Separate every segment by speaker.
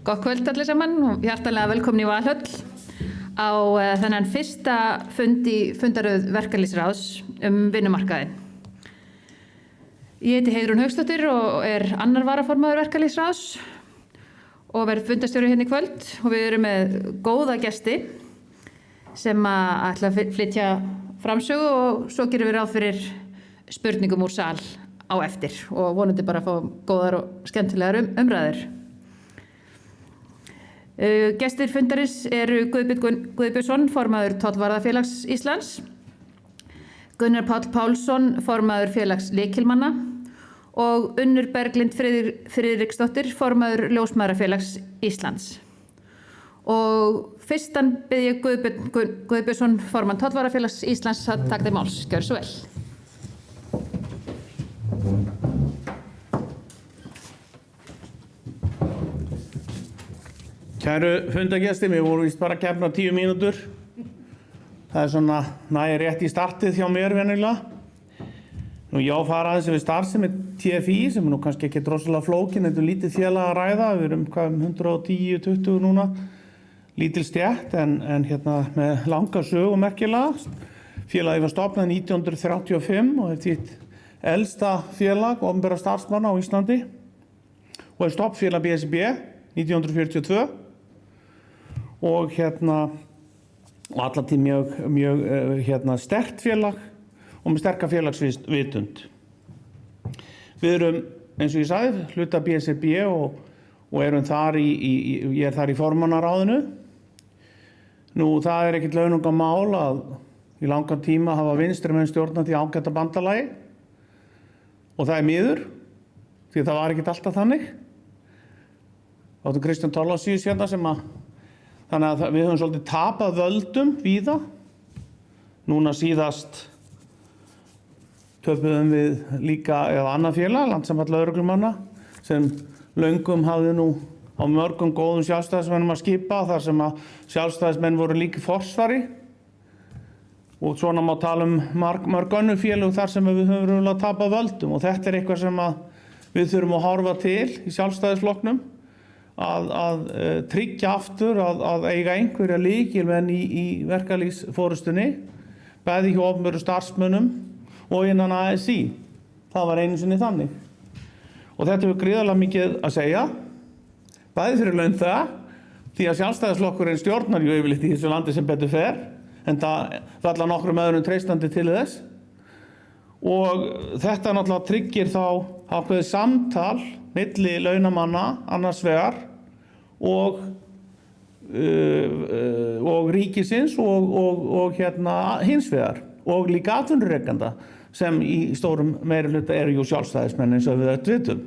Speaker 1: Gott kvöld allir saman og hjartanlega velkomin í Valhöll á þennan fyrsta fund í fundaröð verkalýðsráðs vinnumarkaðinn. Ég heiti Heiðrún Hauksdóttir og annar varaformaður verkalýðsráðs og verð fundarstjóri hérna í kvöld og við erum með góða gesti sem ætla að flytja framsögu og svo gerum við ráð fyrir spurningum úr sal á eftir og vonandi bara að fá góðar og skemmtilegar umræður. Gestir fundarins eru Guðbjörn Guðbjörnsson, formaður Tollvarðafélags Íslands, Gunnar Páll Pálsson, formaður félags lykilmanna og Unnur Berglind Friðriksdóttir, formaður Ljósmæðrafélags Íslands. Og fyrstan bið ég Guðbjörn Guðbjörnsson, formann Tollvarðafélags Íslands, að taka til máls. Gjörðu svo vel.
Speaker 2: Kæru fundargestir, við vorum víst bara að kemna 10 mínútur. Það svona nægir rétt í startið hjá mér venjulega. Nú ég á að fara aðeins við starfsemi TFI sem nú kannski ekki rosalega flókin, þetta lítið félag að ræða, við erum 110-20 núna, lítil stétt en með langa sögu merkilega. Félagið var stofnað 1935 og þitt elsta félag opinberra starfsmanna á Íslandi og stofnfélag BSB 1942. Og allatíð mjög sterkt félag og með sterka félagsvitund. Við erum, eins og ég sagði, hluta BSRB og erum þar ég þar í formannaráðinu. Nú, það ekkert launungamál að í langan tíma hafa vinstrimenn stjórnað því ágæta bandalagi og það miður, því það var ekkert alltaf þannig. Áttu Kristján Thorlacius sem þannig að við höfum svolítið tapað völdum víða. Núna síðast töpuðum við líka annað félag, Landssamband lögreglumanna, sem löngum hafði nú á mörgum góðum sjálfstæðismennum að skipa, þar sem að sjálfstæðismenn voru líka í forsvari. Og svona má tala mörg önnur félög þar sem við höfum tapað völdum og þetta eitthvað sem við þurfum að horfa til í sjálfstæðisflokknum. Að tryggja aftur að eiga einhverja lykilmenn í verkalýðsforystunni, bæði hjá opinberum starfsmönnum og innan ASÍ. Það var einu sinni þannig. Og þetta hefur gríðarlega mikið að segja, bæði fyrir launþega, því að sjálfstæðisflokkurinn stjórnar ju yfirleitt í þessu landi sem betur fer, en það falla nokkrum öðrum treystandi til þess. Og þetta náttúrulega tryggir þá ákveðið samtal milli launamanna annars vegar og ríkisins og hins vegar og líka atvinnurekenda sem í stórum meirihluta eru jú sjálfstæðismenn eins og við öll vitum.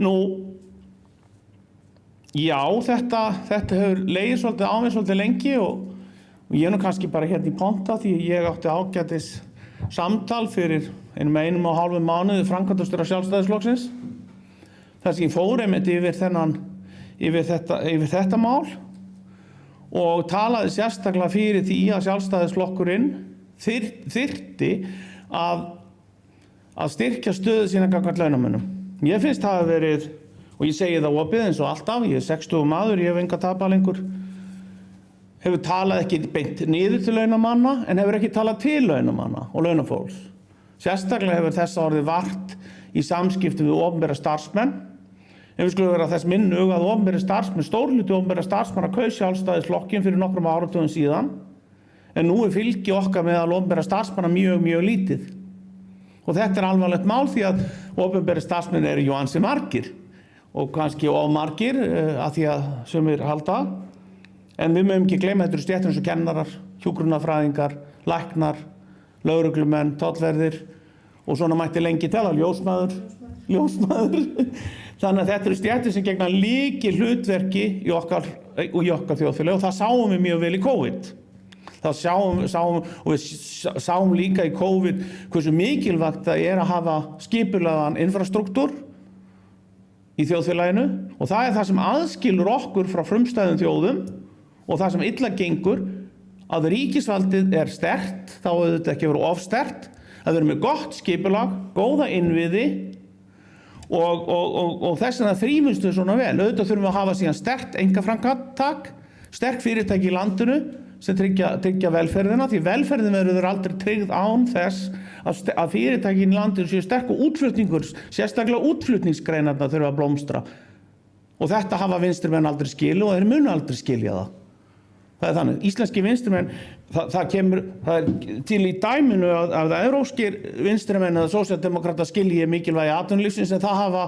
Speaker 2: Nú, já, þetta hefur legið svolítið á mig svolítið lengi og ég nú kannski bara í ponta því ég átti ágætis samtal fyrir 1,5 mánuði framkvæmdastjóra Sjálfstæðisflokksins. Þar sem ég fór einmitt yfir þetta mál og talaði sérstaklega fyrir því að Sjálfstæðisflokkurinn þyrfti að styrkja stöðu sína gagnvart launamönnum. Ég finnst það hafi verið, og ég segi það opið eins og alltaf, ég 60 maður, ég hef enga tapa lengur, hefur talað ekki beint niður til launamanna en hefur ekki talað til launamanna og launafólks. Sérstaklega hefur þessa orðið vart í samskiptum við opinbera starfsmenn. En við skulum vera þess minnu að opinbera starfsmenn, stórhluti opinbera starfsmanna kaus Sjálfstæðisflokkinn fyrir nokkrum áratugum síðan. En nú fylgi okkar meðal opinbera starfsmanna mjög lítið. Og þetta alvarlegt mál því að opinbera starfsmenn eru jú ansi margir og kannski of margir að því að sumir halda. En við mögum ekki gleyma þetta stéttir eins og kennarar, hjúkrunarfræðingar, læknar, lögreglumenn, tollverðir og svona mætti lengi tala, ljósmæður. Þannig að þetta stéttir sem gegna lykilhlutverki í okkar þjóðfélagi og það sáum við mjög vel í COVID. Og við sáum líka í COVID hversu mikilvægt það að hafa skipulagðan infrastruktúr í þjóðfélaginu og það það sem aðskilur okkur frá frumstæðum þjóðum og það sem illa gengur að ríkisvaldið sterkt, þá auðvitað ekki verið of sterkt, að vera með gott skipulag, góða innviði og þess vegna þrífumst við svona vel. Auðvitað þurfum við að hafa síðan sterkt einkaframtak, sterk fyrirtæki í landinu sem tryggja velferðina, því velferðin verður aldrei tryggð án þess að fyrirtækin í landinu séu sterk og útflutningur, sérstaklega útflutningsgreinarnar þurfa að blómstra. Og þetta hafa vinstrimenn aldrei skilið og þeir munu aldrei skilja það. Það þannig. Íslenski vinstrimenn, það er til í dæminu að evrópskir vinstrimenn eða sósíaldemókratar skilji mikilvægi atvinnulífsins, en það hafa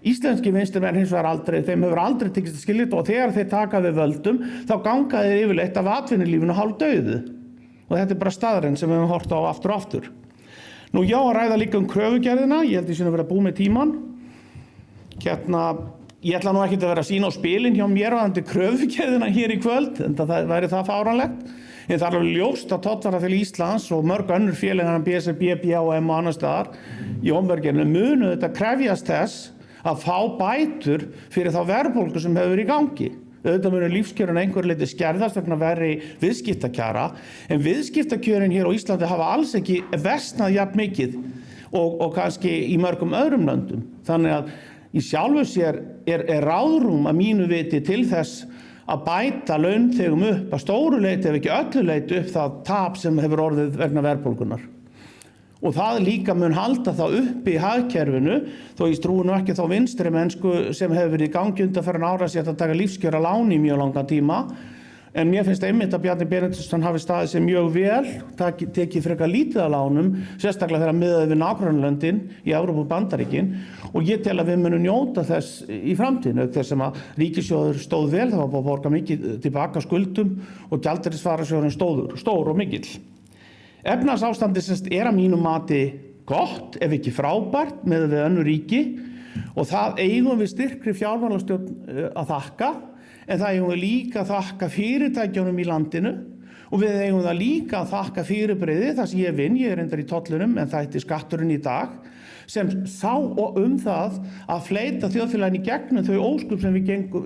Speaker 2: íslenski vinstrimenn hins vegar aldrei, þeim hefur aldrei tekist að skilja þetta, og þegar þeir taka við völdum, þá ganga þeir yfirleitt af atvinnulífinu hálfdauðu. Og þetta er bara staðreynd sem við höfum horft á aftur og aftur. Nú já, að ræða líka kröfugerðina, ég held ég sé að vera búið með tímann. Ég ætla nú ekkert að vera að sýna á spilin hjá mér varðandi kröfugerðina hér í kvöld, en það væri það fáránlegt. En það er alveg ljóst að Tollvarafélag Íslands og mörg önnur félög en BSRB, BHM og annars staðar í omverkinu munu þetta krefjast þess að fá bætur fyrir þá verðbólgu sem hefur verið í gangi. Auðvitað munu lífskjörin einhver leyti skerðast vegna verri viðskiptakjara, en viðskiptakjörin hér á Íslandi hafa alls ekki versnað jafn mikið og kannski í mörgum öðrum löndum. Þannig að í sjálfu sér er ráðrúm að mínu viti til þess að bæta launþegum upp að stóru leyti ef ekki öllu leyti upp það tap sem hefur orðið vegna verðbólgunnar. Og það líka mun halda þá uppi í hagkerfinu, þó ég trúi nú ekki þá vinstri mennsku sem hefur verið í gangi undanfarin ára sér að taka lífskjör að láni í mjög langan tíma. En mér finnst einmitt að Bjarni Benediktsson hafi staðið sig mjög vel, tekið frekar lítið að lánum, sérstaklega þegar miðað við nágrannalöndin í Evrópu og Bandaríkin, og ég tel að við munum njóta þess í framtíðinu, þess sem að ríkissjóður stóð vel, það var búið að borga mikið tilbaka skuldum og gjaldeyrisvarasjóðurinn stór og mikill. Efnahagsástandið er að mínu mati gott, ef ekki frábært, með við önnur ríki, og það eigum við styrkri fjármálastjórn að þakka. En það eigum við líka að þakka fyrirtækjunum í landinu, og við eigum það líka að þakka fyrirbrigði þar sem ég vinn, ég reyndar í tollunum en það heitir skatturinn í dag, sem sá það að fleyta þjóðfélaginu í gegnum þau ósköp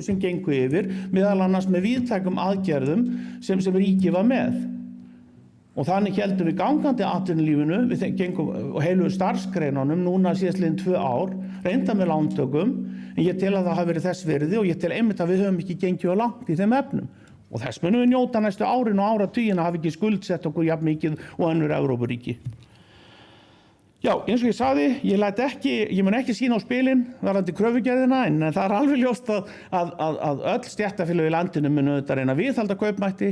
Speaker 2: sem gengu yfir, meðal annars með víðtækum aðgerðum sem ríkið var með. Og þannig héldum við gangandi atvinnulífinu, við gengum og heilu starfsgreinunum núna síðastliðin 2 ár, reynda með lántökum, en ég tel að það hafi verið þess virði og ég tel einmitt að við höfum ekki gengið of langt í þeim efnum. Og þess munum við njóta næstu árin og áratugina að hafa ekki skuldsett okkur jafn mikið og önnur Evrópuríki. Já, eins og ég sagði, ég mun ekki sýna á spilin varðandi kröfugerðina, en það er alveg ljóst að öll stéttarfélög í landinu munu auðvitað reyna að viðhalda kaupmætti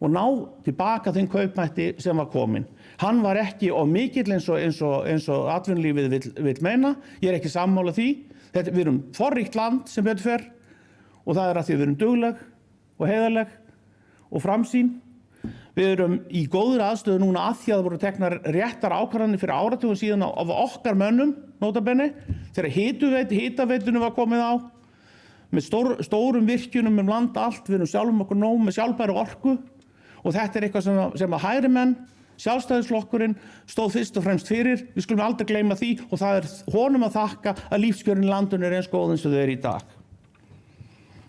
Speaker 2: og ná tilbaka þeim kaupmætti sem var kominn. Hann var ekki of mikill eins og atvinnulífið vill meina, ég er ekki sammála því. Við erum forríkt land sem betur fer, og það er að því við erum dugleg og heiðarleg og framsýn. Við erum í góðri aðstöðu núna að því að það voru teknar réttar ákvarðanir fyrir áratugum síðan af okkar mönnum, notabenni, þegar hitaveitunum var komið á, með stórum virkjunum land allt, við erum sjálfum okkur nóg með sjálfbæra orku, og þetta er eitthvað sem að hægri menn, Sjálfstæðisflokkurinn stóð fyrst og fremst fyrir, við skulum aldrei gleyma því, og það er honum að þakka að lífskjörin í landinu er eins góð eins og þau eru í dag.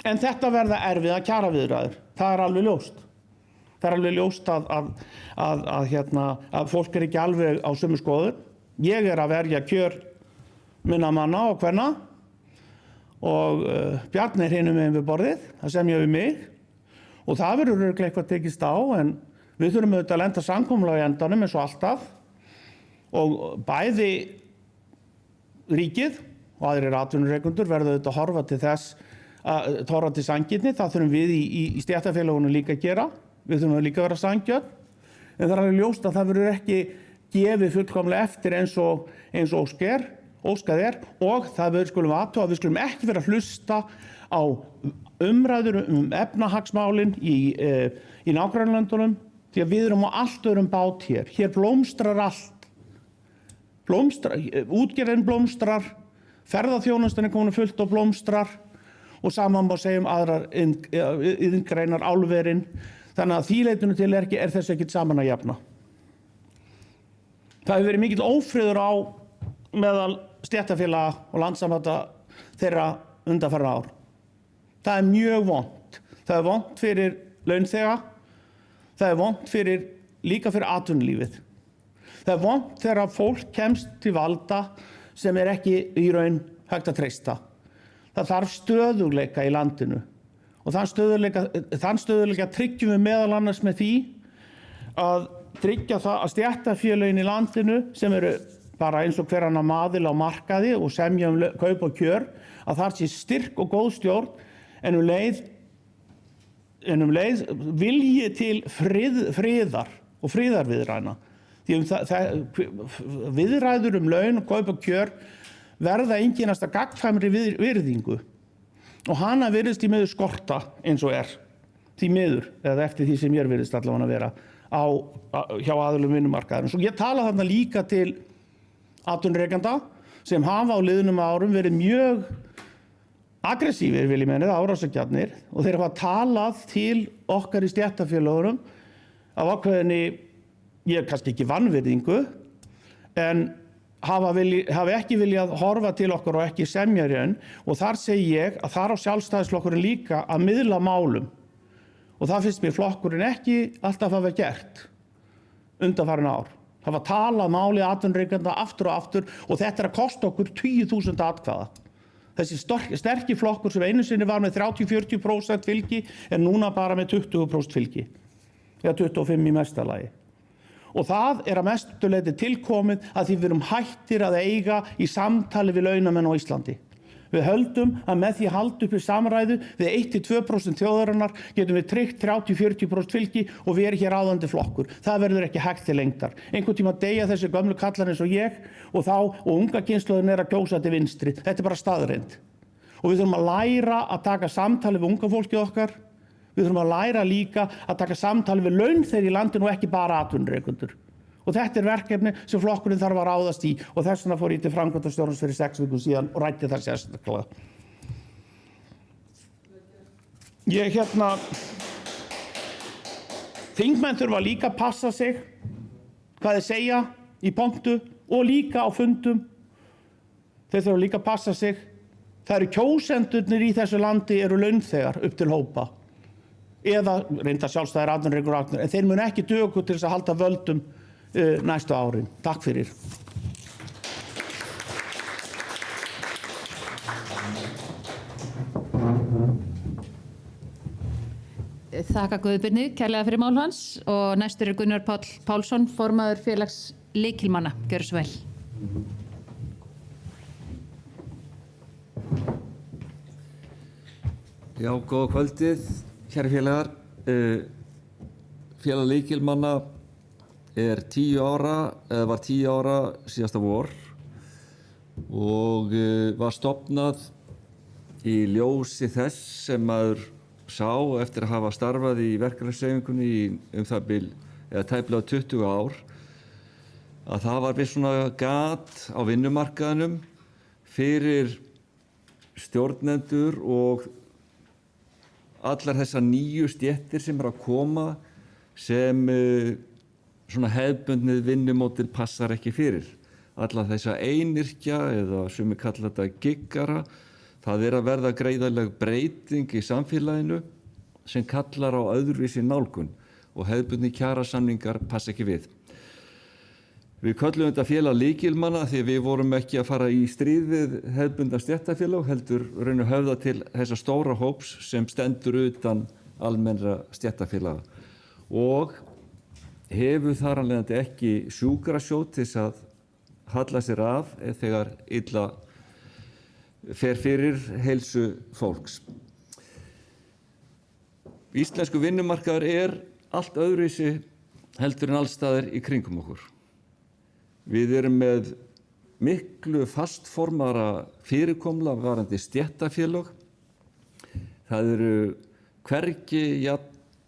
Speaker 2: En þetta verða erfiða kjaraviðræður, það er alveg ljóst. Það er alveg ljóst að fólk er ekki alveg á sömu skoðun. Ég er að verja kjör minna manna og kvenna, og Bjarni er hinum megin við borðið, það semja við mig, og það verður örugglega eitthvað tekist á, en við þurfum auðvitað að lenda samkomulag í endanum eins og alltaf, og bæði ríkið og aðrir atvinnurekendur verða auðvitað að horfa til þess, horfa til sanngirni, það þurfum við í stéttarfélögunum líka að gera, við þurfum líka að vera sanngjörn, en það er alveg ljóst að það verður ekki gefið fullkomlega eftir eins og óskað er, og það skulum athuga að við skulum ekki vera að hlusta á umræður efnahagsmálin í nágrannalöndunum, því að við erum á allt öðrum bát hér. Hér blómstrar allt. Útgerðin blómstrar, ferðaþjónustan er komin fullt og blómstrar, og saman má segja aðrar iðngreinar, álverin. Þannig að því leytinu til er þessu ekkert saman að jafna. Það hefur verið mikill ófriður á meðal stéttarfélaga og landssambanda þeirra undanfarin ár. Það er mjög vont. Það er vont fyrir launþega. Það er vont líka fyrir atvinnulífið. Það er vont þegar fólk kemst til valda sem er ekki í raun hægt að treysta. Það þarf stöðugleika í landinu og þann stöðugleika tryggjum við meðal annars með því að tryggja það að stéttarfélögin í landinu sem eru bara eins og hver annar maður á markaði og semja kaup og kjör, að þar sé styrk og góð stjórn en um leið vilji til friðar og friðarviðræðna. Því viðræður laun og kaup og kjör verða einkenast að gagnkvæmri virðingu og hana virðist í miður skorta eins og því miður, eða eftir því sem mér virðist allavega að vera hjá aðilum vinnumarkaðarins. Og ég tala þarna líka til atvinnurekenda sem hafa á liðnum árum verið mjög aggressívir, vil ég meina, árásargjarnir, og þeir hafa talað til okkar í stéttarfélögunum af ákveðinni, ég kannski ekki vanvirðingu, en hafa ekki viljað horfa til okkar og ekki semja raun, og þar segi ég að þar á Sjálfstæðisflokkurinn líka að miðla málum. Og það finnst mér flokkurinn ekki alltaf hafa gert undanfarin ár. Það var talað máli atvinnurekenda aftur og aftur og þetta að kosta okkur 10.000 atkvæða. Þessi sterki flokkur sem einu sinni var með 30-40% fylgi núna bara með 20% fylgi. Eða 25% í mesta lagi. Og það að mestu leyti tilkomið að því við erum hættir að eiga í samtali við launamenn á Íslandi. Við höldum að með því að halda uppi samræðu við 1-2% þjóðarinnar getum við tryggt 30-40% fylgi og við erum hér ráðandi flokkur. Það verður ekki hægt til lengdar. Einhvern tíma deyja þessi gömlu kallar eins og ég og unga kynslóðin að kjósa til vinstri. Þetta bara staðreynd. Og við þurfum að læra að taka samtali við unga fólkið okkar. Við þurfum að læra líka að taka samtali við launþega í landinu og ekki bara atvinnurekendur. Og þetta verkefni sem flokkurinn þarf að ráðast í og þess vegna fór ég til framkvæmdastjórans fyrir 6 vikum síðan og ræddi það sérstaklega. Þingmenn þurfa líka að passa sig hvað þeir segja í pontu og líka á fundum. Þeir þurfa líka að passa sig. Það eru kjósendurnir í þessu landi eru launþegar upp til hópa. Eða reynda sjálfstæðir atvinnurekendur, en þeir mun ekki duga til þess að halda völdum næstu árin. Takk fyrir.
Speaker 1: Þakka Guðbirni kærlega fyrir mál hans og næstur Gunnar Páll Pálsson, formaður félags lykilmanna. Gjörðu svo vel.
Speaker 3: Já, góða kvöldið, kæri félagar. Félag lykilmanna var 10 ára síðasta vor og var stofnað í ljósi þess sem maður sá eftir að hafa starfað í verkalýðshreyfingunni í það bil eða tæplega 20 ár að það var viss svona gat á vinnumarkaðnum fyrir stjórnendur og allar þessar nýju stéttir sem að koma sem svona hefðbundnið vinnumódel passar ekki fyrir. Alla þessa einyrkja eða sumir kalla þetta giggara, það að verða greiðaleg breyting í samfélaginu sem kallar á öðruvísi nálgun og hefðbundnir kjarasamningar passa ekki við. Við köllum þetta félag lykilmanna því við vorum ekki að fara í stríð við hefðbundna stéttarfélag, heldur raun og höfða til þessa stóra hóps sem stendur utan almennra stéttarfélaga og hefur þar af leiðandi ekki sjúkrasjóð til þess að halla sér af þegar illa fer fyrir heilsu fólks. Íslensku vinnumarkaður allt öðruvísi heldur en alls staðar í kringum okkur. Við erum með miklu fastformara fyrirkomula varðandi stéttarfélög. Það eru hvergi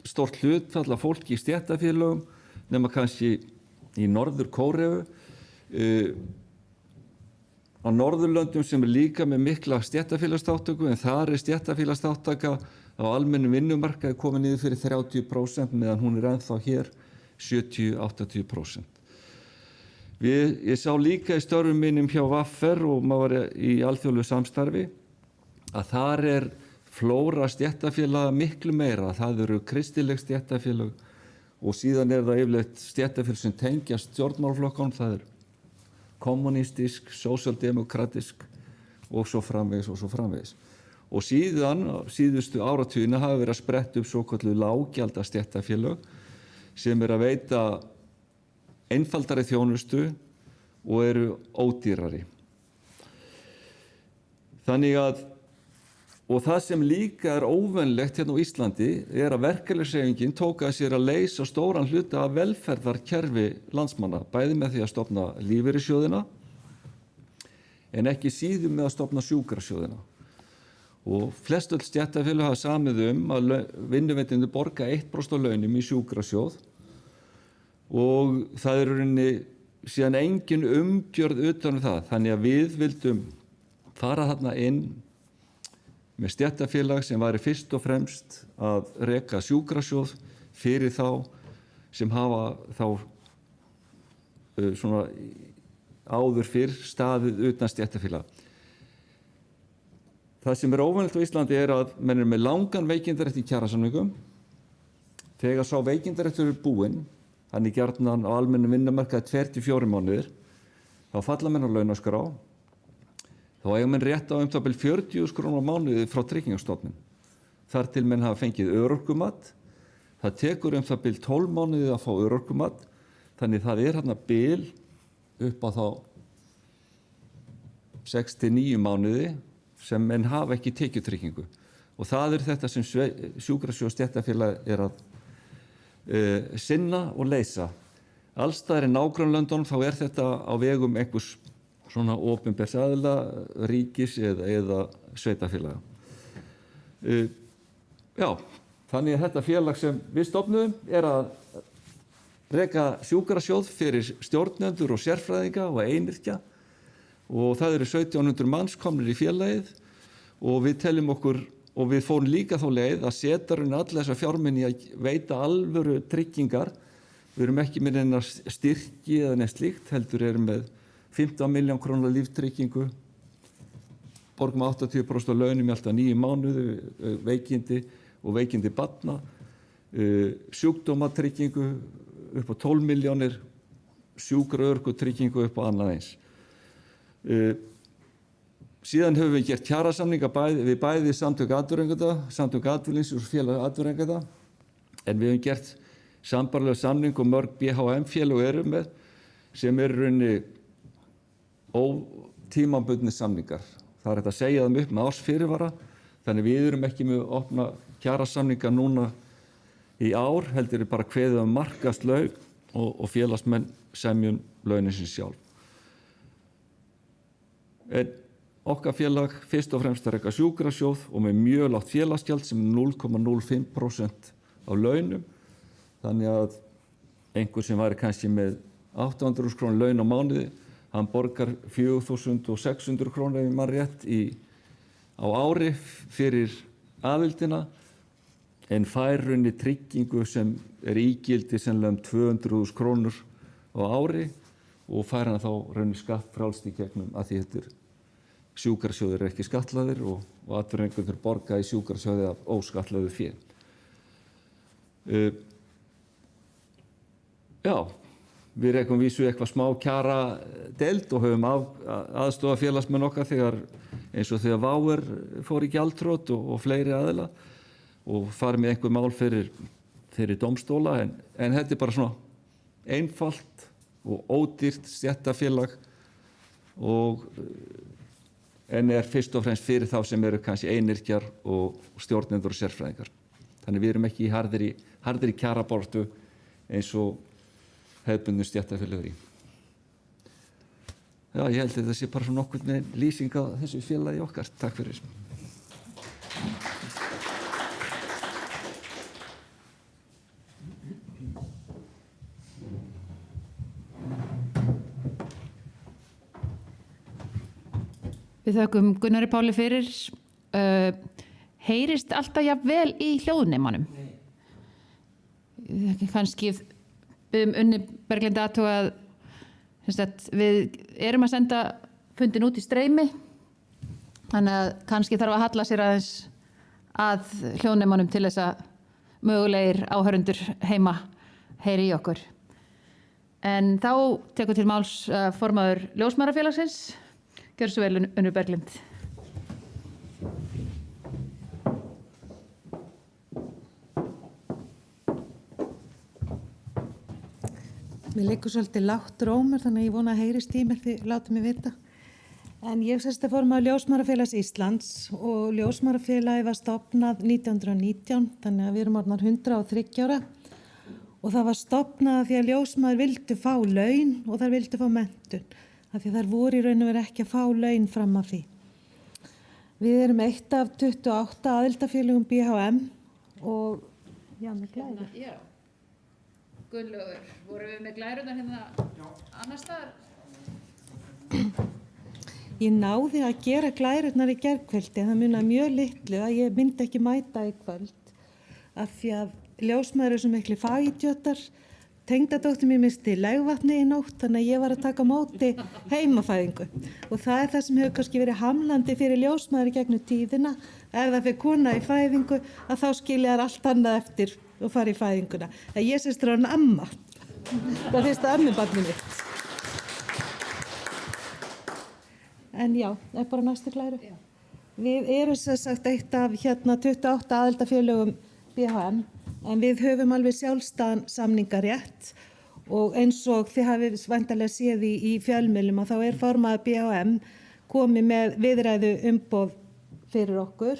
Speaker 3: stórt hlutfall af fólki í stéttarfélögum nema kannski í Norður Kóreu. Á Norðurlöndum sem líka með mikla stéttarfélagsþátttöku en þar stéttarfélagsþáttaka á almennum vinnumarkaði komin niður fyrir 30% meðan hún ennþá hér 70-80%. Ég sá líka í störfum mínum hjá VR og maður var í alþjóðlegu samstarfi að þar flóra stéttarfélaga miklu meira. Það eru kristileg stéttarfélag og síðan það yfirleitt stéttarfélag sem tengjast stjórnmálaflokkunum. Það kommunistisk, sósíaldemókratisk og svo framvegis og svo framvegis. Og síðan, síðustu áratugina hafa verið að spretta upp svokölluð lággjaldastéttarfélög sem að veita einfaldari þjónustu og eru ódýrari. Þannig að, og það sem líka er óvenlegt hérna á Íslandi er að verkalýðshreyfingin tók að sér að leysa stóran hluta af velferðarkerfi landsmanna, bæði með því að stofna lífeyrissjóðina en ekki síður með að stofna sjúkrasjóðina. Og flestöll stéttarfélög hafa samið að vinnuveitendur borga 1% af launum í sjúkrasjóð og það er rauninni síðan engin umgjörð utan það. Þannig að við vildum fara þarna inn með stéttarfélag sem væri fyrst og fremst að reka sjúkrasjóð fyrir þá sem hafa þá svona áður fyrr staðið utan stéttarfélag. Það sem er óvenjulegt á Íslandi er að menn er með langan veikindarétt í kjarasamningum. Þegar sá veikindaréttur er búinn, hann er gjarnan á almennum vinnumarkaði 2-4 mánuðir, þá falla menn á launaskrá. Þá eiga menn rétt á það bil 40.000 krónur á mánuði frá Tryggingastofnun. Þar til menn hafa fengið örorkumat. Það tekur það bil 12 mánuði að fá örorkumat. Þannig það er hérna bil upp á þá 6-9 mánuði sem menn hafa ekki tekjutryggingu. Og það er þetta sem sjúkrasjóð stéttarfélag er að sinna og leysa. Alls staðar í nágrannalöndunum þá er þetta á vegum einhvers svona opinbers aðila, ríkis eða sveitarfélaga. Já, þannig að þetta félag sem við stofnuðum er að reka sjúkrasjóð fyrir stjórnendur og sérfræðinga og einyrkja og það eru 1700 manns komnir í félagið og við teljum okkur og við fórum líka þá leið að setja alla þessa fjármuni að veita alvöru tryggingar. Við erum ekki með neina styrki eða neitt slíkt, heldur erum með 15 milljón króna líftryggingu, borgum 80% af launum í alltaf 9 mánuði, veikindi og veikindi barna, sjúkdómatryggingu upp á 12 milljónir, sjúkraörorkutryggingu upp á annað eins. Síðan höfum við gert kjarasamninga við bæði samtök atvinnurekenda, samtök atvinnulífsins og félag atvinnurekenda, en við höfum gert sambærilega samning og mörg BHM-félög eru með sem eru rauninni ótímabundnir samningar. Það er hægt að segja þeim upp með árs fyrirvara, þannig við erum ekki með opna kjarasamninga núna í ár, heldur er bara kveðið markaðslaun og félagsmenn semjum launin sín sjálf. En okkar félag fyrst og fremst að reka sjúkrasjóð og með mjög lágt félagsgjald sem 0,05% af launum. Þannig að einhver sem væri kannski með 800.000 krónur laun á mánuði, hann borgar 4.600 krónur ef ég man rétt á ári fyrir aðildina en fær raunni tryggingu sem er ígildi sennilega 200.000 krónur á ári og fær hann þá raunni skattfrjálst í gegnum að því þetta sjúkrasjóðir er ekki skattlagðir og atvinnurekendur borga í sjúkrasjóði af óskattlagðu fé. Já, við rekum vísu eitthvað smá kjara deild og höfum aðstofa félagsmenn okkar eins og þegar Váer fór í gjaldþrot og fleiri aðila og farið með einhver mál fyrir dómstóla en þetta er bara svona einfalt og ódýrt stéttarfélag en er fyrst og fremst fyrir þá sem eru kannski einyrkjar og stjórnendur og sérfræðingar. Þannig við erum ekki í harðri kjarabaráttu eins og hefðbundnu stéttarfélög í. Já, ég held að þetta sé bara svona nokkurn veginn lýsing á þessu félagi okkar. Takk fyrir.
Speaker 1: Við þökkum Gunnari Páli fyrir. Heyrist alltaf jafn vel í hljóðnemanum? Kannski Unni Berglind aðtugað við erum að senda fundin út í streymi þannig að kannski þarf að halla sér aðeins að hljóðnemanum til þess að mögulegir áhörundur heima heyri í okkur. En þá tekur til máls formaður Ljósmæðrafélagsins. Gjörðu svo vel, Unni Berglind.
Speaker 4: Mér liggur svolítið lágt rómur þannig að ég vona að heyrist í mér því látið mig vita. En ég sérst formaður Ljósmæðrafélags Íslands og Ljósmæðrafélagi var stofnað 1919 þannig að við erum orðnar 103 ára og það var stofnað því að ljósmæður vildu fá laun og þær vildu fá menntun af því að þær voru í raun og veru ekki að fá laun fram að því. Við erum eitt af 28 aðildafélögum BHM og já, með glærur.
Speaker 1: Já. Gunnlaugur, vorum við með glærunar hérna annars staðar?
Speaker 4: Ég náði að gera glærurnar í gærkvöldi en það munaði mjög litlu að ég myndi ekki mæta í kvöld af því að ljósmæður eru svo miklu fagidjótar. Tengdadóttir mér misti legvatni í nótt þannig að ég var að taka á móti heimafæðingu og það er það sem hefur kannski verið hamlandi fyrir ljósmæður í gegnum tíðina. Ef það fyrir kona í fæðingu að þá skilja þær allt annað eftir og fara í fæðinguna. Það ég sést ráðan amma. Það er fyrsta ammibarnið mitt. En já, það er bara næstu glæru. Já. Við erum sem sagt eitt af 28 aðildafélögum BHM en við höfum alveg sjálfstæðan samningarétt og eins og þið hafið væntanlega séð í fjölmiðlum að þá er formaður BHM komið með viðræðu umboð fyrir okkur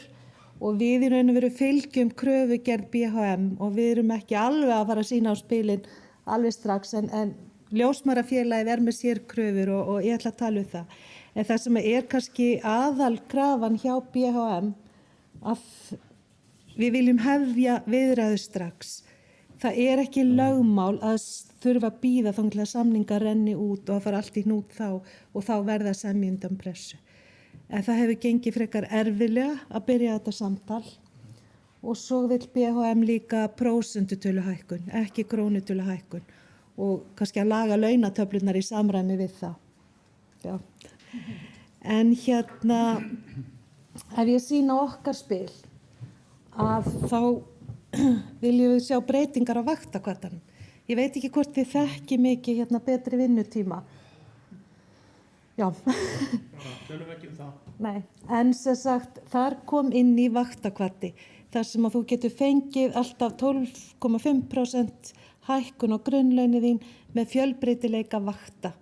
Speaker 4: og við í raun og veru fylgjum kröfugerð BHM og við erum ekki alveg að fara að sýna á spilin alveg strax en Ljósmæðrafélagið er með sér kröfur og ég ætla að tala um það. En það sem er kannski aðal krafan hjá BHM að við viljum hefja viðræðu strax. Það er ekki lögmál að þurfa að bíða þangað til að samningar renni út og að fara allt í hnút þá og þá verða semja undan pressu. En það hefur gengið frekar erfiðlega að byrja þetta samtal og svo vill BHM líka prósentutöluhækkun, ekki krónutöluhækkun og kannski að laga launatöflurnar í samræmi við það. Já. En ef ég sýna okkar spil að þá viljum við sjá breytingar á vaktakvartanum. Ég veit ekki hvort þið þekki mikið betri vinnutíma. Já.
Speaker 2: Tölum ekki um það.
Speaker 4: Nei, en sem sagt, þar kom inn í vaktakvarti þar sem að þú getur fengið alltaf 12,5% hækkun á grunnlaunið þín með fjölbreytileika vakta.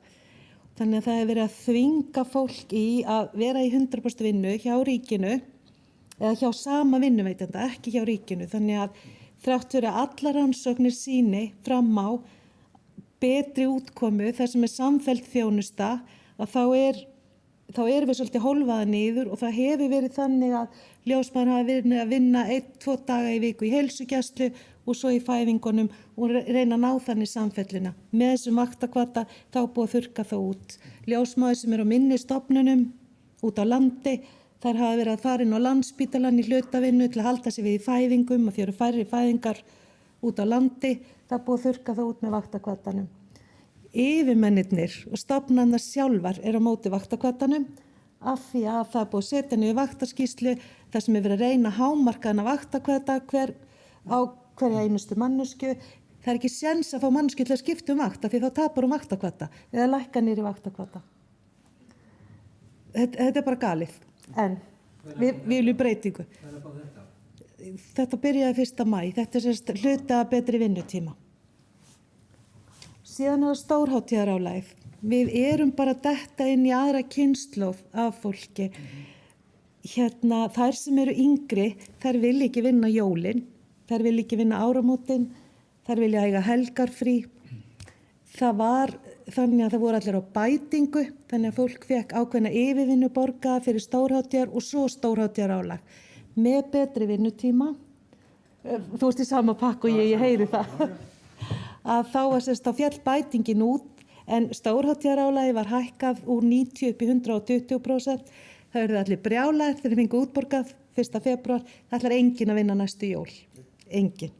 Speaker 4: Þannig að það hefur verið að þvinga fólk í að vera í 100% vinnu hjá ríkinu eða hjá sama vinnuveitanda, ekki hjá ríkinu. Þannig að þrátt fyrir að allar rannsóknir sýni fram á betri útkomu þar sem er samfelld þjónusta að þá erum við svolítið hólfaða niður og það hefur verið þannig að ljósmæður hafa verið að vinna 1-2 daga í viku í heilsugæslu og svo í fæðingunum og reyna að ná þannig samfelluna. Með þessum vaktakvarta þá búið að þurrka það út. Ljósmæður sem eru á minni stofnunum út á landi, þær hafa verið að fara inn á Landspítalann í hlutavinnu til að halda sig við í fæðingum og því eru færri fæðingar út á landi, það búið að þurrka það út með vaktakvartanum. Yfirmennirnir og stofnanirnar sjálfar eru á móti vaktakvartanum af því að það er búið að setja niður vaktaskýrslu þar sem er verið að reyna að hámarka þennan vaktakvarta á hverja einustu manneskju. Það er ekki séns að fá manneskju til að skipta vakt af því þá tapar vaktakvarta eða lækka niður í vaktakvarta. Þetta er bara galið, en við viljum breytingu. Þetta byrjaði 1. maí, þetta er hluti af betri vinnutíma. Síðan er það stórhátíðarálagið. Við erum bara að detta inn í aðra kynslóð af fólki. Þær sem eru yngri, þær vilja ekki vinna jólin, þær vilja ekki vinna áramótin, þær vilja eiga helgarfrí. Það var þannig að það voru allir á bætingu, þannig að fólk fekk ákveðna yfirvinnu borga fyrir stórhátíðar og svo stórhátíðarálag. Með betri vinnutíma, þú ert í sama pakk og ég heyri það, að þá var þá fjall bætingin út en stórhátíðarálagið var hækkað úr 90 upp í 120%. Það verður allir brjálæðir þegar þeir fengu útborgað 1. febrúar. Það ætlar enginn að vinna næstu jól. Enginn.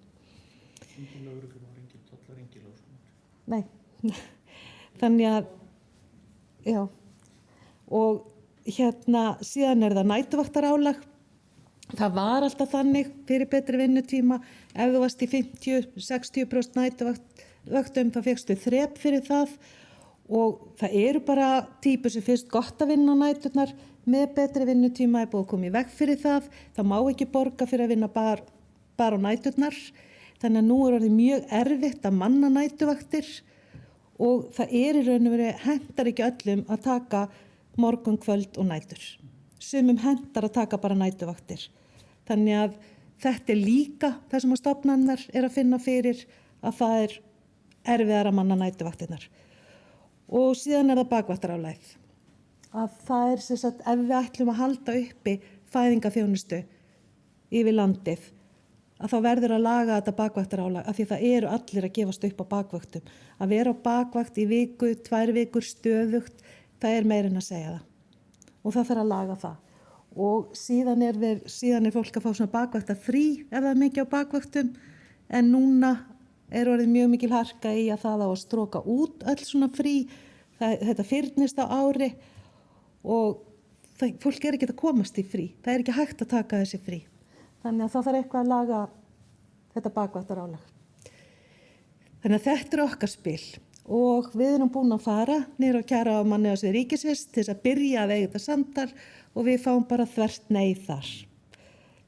Speaker 2: Enginn lögreglumaður, enginn tollar, enginn ljósmæður.
Speaker 4: Nei. Þannig að, já. Og síðan er það nætuvaktarálag. Það var alltaf þannig fyrir betri vinnutíma. Ef þú varst í 50-60% nætuvaktum þá fékkstu þrep fyrir það og það eru bara típur sem finnst gott að vinna næturnar. Með betri vinnutíma er búið að koma í veg fyrir það. Það má ekki borga fyrir að vinna bara á næturnar. Þannig að nú er orðið mjög erfitt að manna nætuvaktir og það í raun og veru hentar ekki öllum að taka morgun, kvöld og nætur. Sumum hentar að taka bara nætuvaktir. Þannig að þetta líka það sem stofnanirnar að finna fyrir að það erfiðara að manna nætuvaktirnar. Og síðan það bakvaktarálægð. Að það sem sagt, ef við ætlum að halda uppi fæðingarþjónustu yfir landið, að þá verður að laga þetta bakvaktarálag af því það eru allir að gefast upp á bakvöktum. Að vera á bakvakt í viku, 2 vikur stöðugt, það meira en að segja það. Og það þarf að laga það. Og síðan fólk að fá svona bakvakta frí ef það mikið á bakvöktum, en núna orðið mjög mikil harka í að það á að stroka út öll svona frí. Þetta fyrnist á ári og fólk ekki að komast í frí. Það ekki hægt að taka þessi frí. Þannig að það þarf eitthvað að laga þetta bakvaktarálag. Þannig að þetta okkar spil og við erum búin að fara niður á kjaramanni á svið ríkisins til þess að byrja að eiga þetta samtal og við fáum bara þvert nei þar.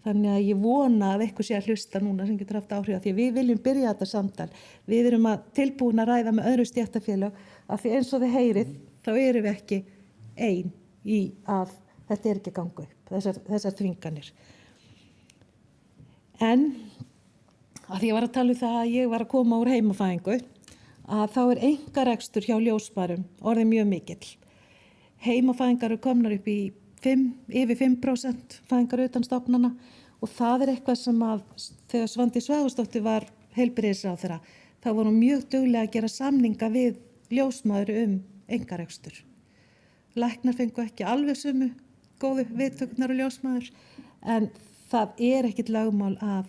Speaker 4: Þannig að ég vona að eitthvað sé að hlusta núna sem getur haft áhrif því að við viljum byrja þetta samtal. Við erum tilbúin að ræða með öðru stéttarfélög af því eins og þið heyrið þá erum við ekki ein í að þetta ekki að ganga upp, þessar þvinganir. En að því ég var að tala það að ég var að koma úr heimafæðingu að þá einkarekstur hjá ljósmæðrum orðið mjög mikill. Heimafæðingar komnar upp í yfir 5% fæðingar utan stofnana og það eitthvað sem að þegar Svandís Svavarsdóttir var heilbrigðisráðherra þá voru mjög duglega að gera samninga við ljósmæður einkarekstur. Læknar fengu ekki alveg sömu góðu viðtökurnar á ljósmæður en það ekkert lögmál að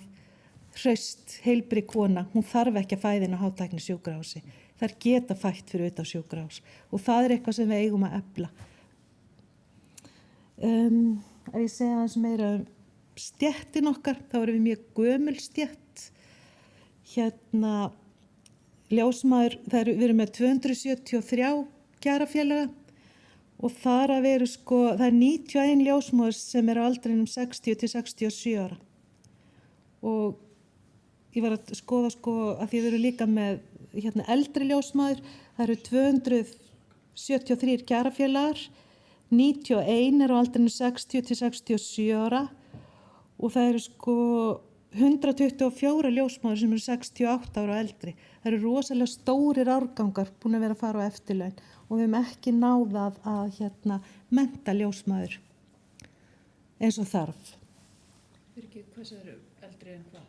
Speaker 4: hraust heilbrigð kona, hún þarf ekki að fæða inn á hátækni sjúkrahúsi. Þær geta fætt fyrir utan sjúkrahús og það eitthvað sem við eigum að efla. Ef ég segja aðeins meira stéttin okkar, þá erum við mjög gömul stétt. Ljósmæður, við erum með 273 kjarafélaga og þar að veru það 91 ljósmæður sem á aldrinum 60 til 67 ára. Og ég var að skoða að því við erum líka með eldri ljósmæður, það eru 273 kjarafélagar, 91 á aldrinu 60 til 67 ára og það eru 124 ljósmæður sem eru 68 ára og eldri. Það eru rosalega stórir árgangar búin að vera að fara á eftirlaun og við höfum ekki náð að mennta ljósmæður eins og þarf.
Speaker 1: Hvað eru eldri en hvað?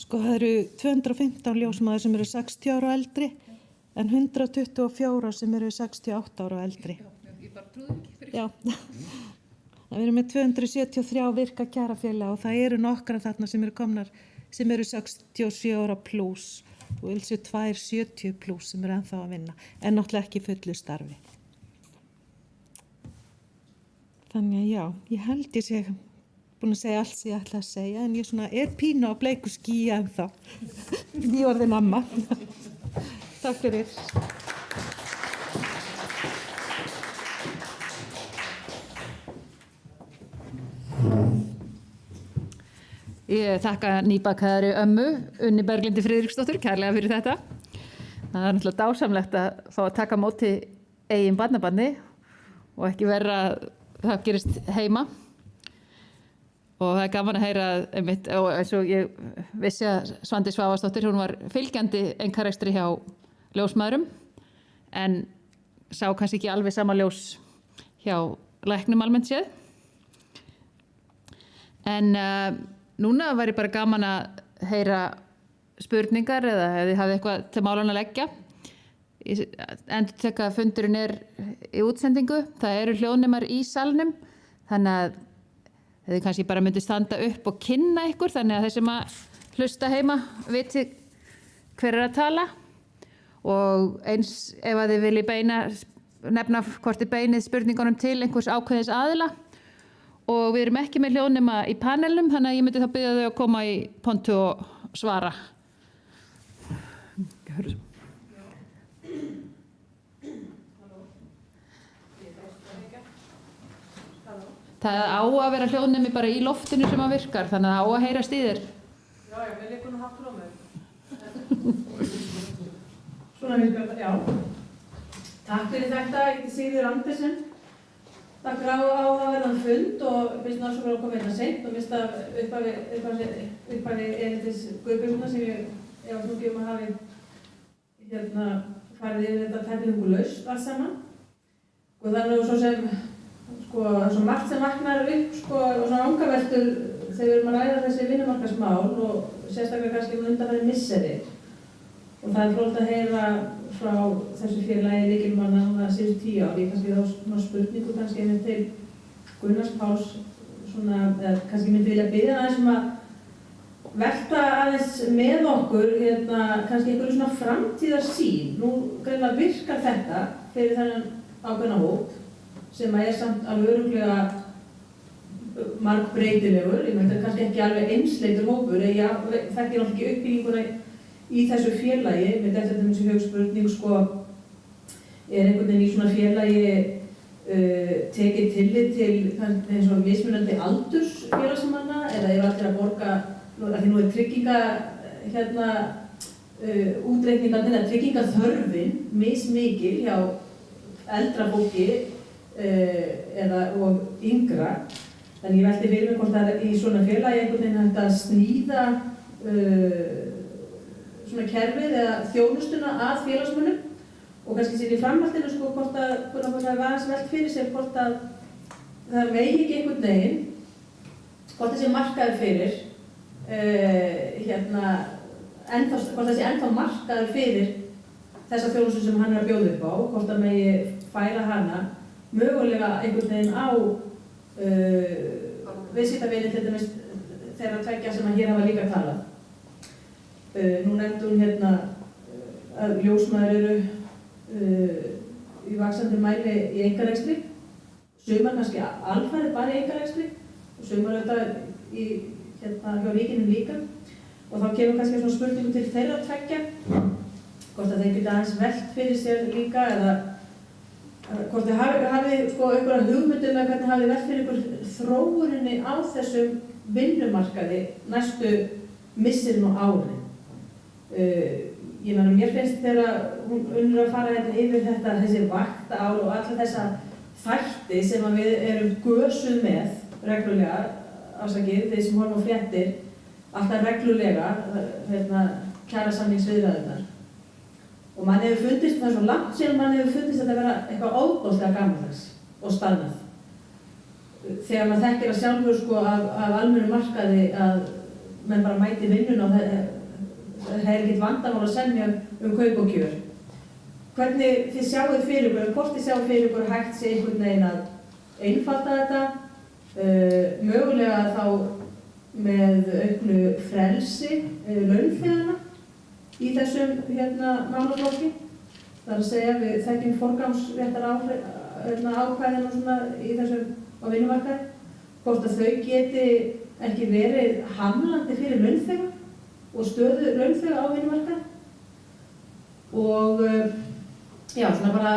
Speaker 4: Það eru 215 ljósmæður sem eru 60 ára og eldri en 124 sem eru 68 ára og eldri.
Speaker 1: Ég bara trúði ekki fyrir.
Speaker 4: Já, við erum með 273 virka kjarafélaga og það eru nokkra þarna sem eru komnar sem eru 67 ára pluss og 70 pluss sem eru ennþá að vinna en náttúrulega ekki fullu starfi. Þannig að já, ég held ég sé búin að segja allt sem ég ætla að segja en ég pínu á bleiku skýi ennþá. Nýorðin amma. Takk fyrir.
Speaker 1: Ég þakka nýbakaðari ömmu, Unni Berglindi Friðriksdóttur, kærlega fyrir þetta. Það náttúrulega dásamlegt að fá að taka móti eigin barnabarni og ekki vera að það gerist heima. Og það gaman að heyra einmitt, og eins og ég vissi að Svandís Svavarsdóttir, hún var fylgjandi einkarekstri hjá ljósmæðrum en sá kannski ekki alveg sama ljós hjá læknum almennt séð. En núna væri bara gaman að heyra spurningar eða ef þið hafið eitthvað til málan að leggja. Endurtaka fundurinn í útsendingu. Það eru hljóðnemar í salnum þannig að þið kannski bara myndi standa upp og kynna ykkur þannig að þeir sem að hlusta heima viti hver að tala og eins ef að þið vilji nefna hvort þið beinið spurningunum til einhvers ákveðins aðila. Og við erum ekki með hljóðnema í panelnum, þannig að ég myndi þá biðja þau að koma í pontu og svara. Það á að vera hljóðnemi bara í loftinu sem að virkar, þannig að það á að heyrast í þér.
Speaker 5: Já, við leikum haft rómið.
Speaker 1: Svona virkar þetta, já. Takk fyrir þetta, ég heiti Sigríður Andersen. Takk fyrir áhugaverðan fund og finnst náttúrulega að koma hérna seint og finnst að upphafi erindis Guðbjörnssonar sem ég var snúkið að hafi hérna farið yfir þetta tæpilungulaust allt saman. Og það er nú svo sem, svo margt sem vaknar upp og svona vangaveltur þegar við erum að ræða þessi vinnumarkaðsmál og sérstaklega kannski undanfarið misseri. Og það er fróðlegt að heyra frá þessu félagi lykilmanna núna síðustu 10 ár. Ég kannski þá svona spurningu kannski einmitt til Gunnars Páls svona, eða kannski myndi vilja biðja aðeins að velta aðeins með okkur hérna kannski einhverju svona framtíðarsýn. Nú greinilega virkar þetta fyrir þennan ákveðna hóp sem er samt alveg örugglega margbreytilegur. Ég myndi kannski ekki alveg einsleitur hópur, ég þekki náttúrulega ekki uppbygginguna í þessu félagi, með þetta þessi högspurning er einhvern veginn í svona félagi tekið tillit til eins og mismunandi aldurs félagsmanna eða eru allir að borga, af því nú er trygginga útreikningarnir eða tryggingaþörfin mismikil hjá eldra fólki og yngra. Þannig ég velti fyrir mig hvort það er í svona félagi einhvern veginn hægt að sníða svona kerfið eða þjónustuna að félagsmönnum og kannski sér í framhaldinu hvort að það er aðeins velt fyrir sér hvort að það megi ekki einhvern veginn hvort þessi markaður fyrir hvort þessi ennþá markaður fyrir þessa þjónustu sem hann er að bjóða upp á, hvort að megi færa hana mögulega einhvern veginn á viðskiptavini til dæmis þeirra tveggja sem hér hafa líka talað. Nú nefndi hún hérna að ljósmæður eru í vaxandi mæli í einkarekstri, sumar kannski alfarið bara í einkarekstri og sumar auðvitað hjá ríkinu líka og þá kemur kannski svona spurningum til þeirra tveggja hvort að þeir geta aðeins velt fyrir sér líka eða hvort þið hafið einhverja hugmyndum eða hvernig hafið velt fyrir ykkur þróuninni á þessum vinnumarkaði næstu misserin og árin. Ég meina, mér finnst þegar hún unnur að fara hérna yfir þetta, þessi vaktaár og alla þessa þætti sem við erum gösuð með reglulega, afsakið, þeir sem horfa á fréttir, alltaf reglulega, kjarasamningsviðræðurnar. Og mann hefur fundist, það er svo langt síðan mann hefur fundist þetta að vera eitthvað ofboðslega gamaldags og spannað. Þegar maður þekkir að sjálfur af almennu markaði að menn bara mæti vinnuna og það er ekkert vandamál að semja kaup og kjör. Hvernig þið sjáuð fyrir ykkur, hvort þið sjáuð fyrir ykkur hægt sé einhvern veginn að einfalda þetta, mögulega þá með auknu frelsi launþeganna í þessum málaflokki. Það er að segja við þekkjum forgangsréttar ákvæðin og svona í þessum á vinnumarkaði, hvort að þau geti ekki verið hamlandi fyrir launþega og stöðu launþega á vinnumarkaði og já, svona bara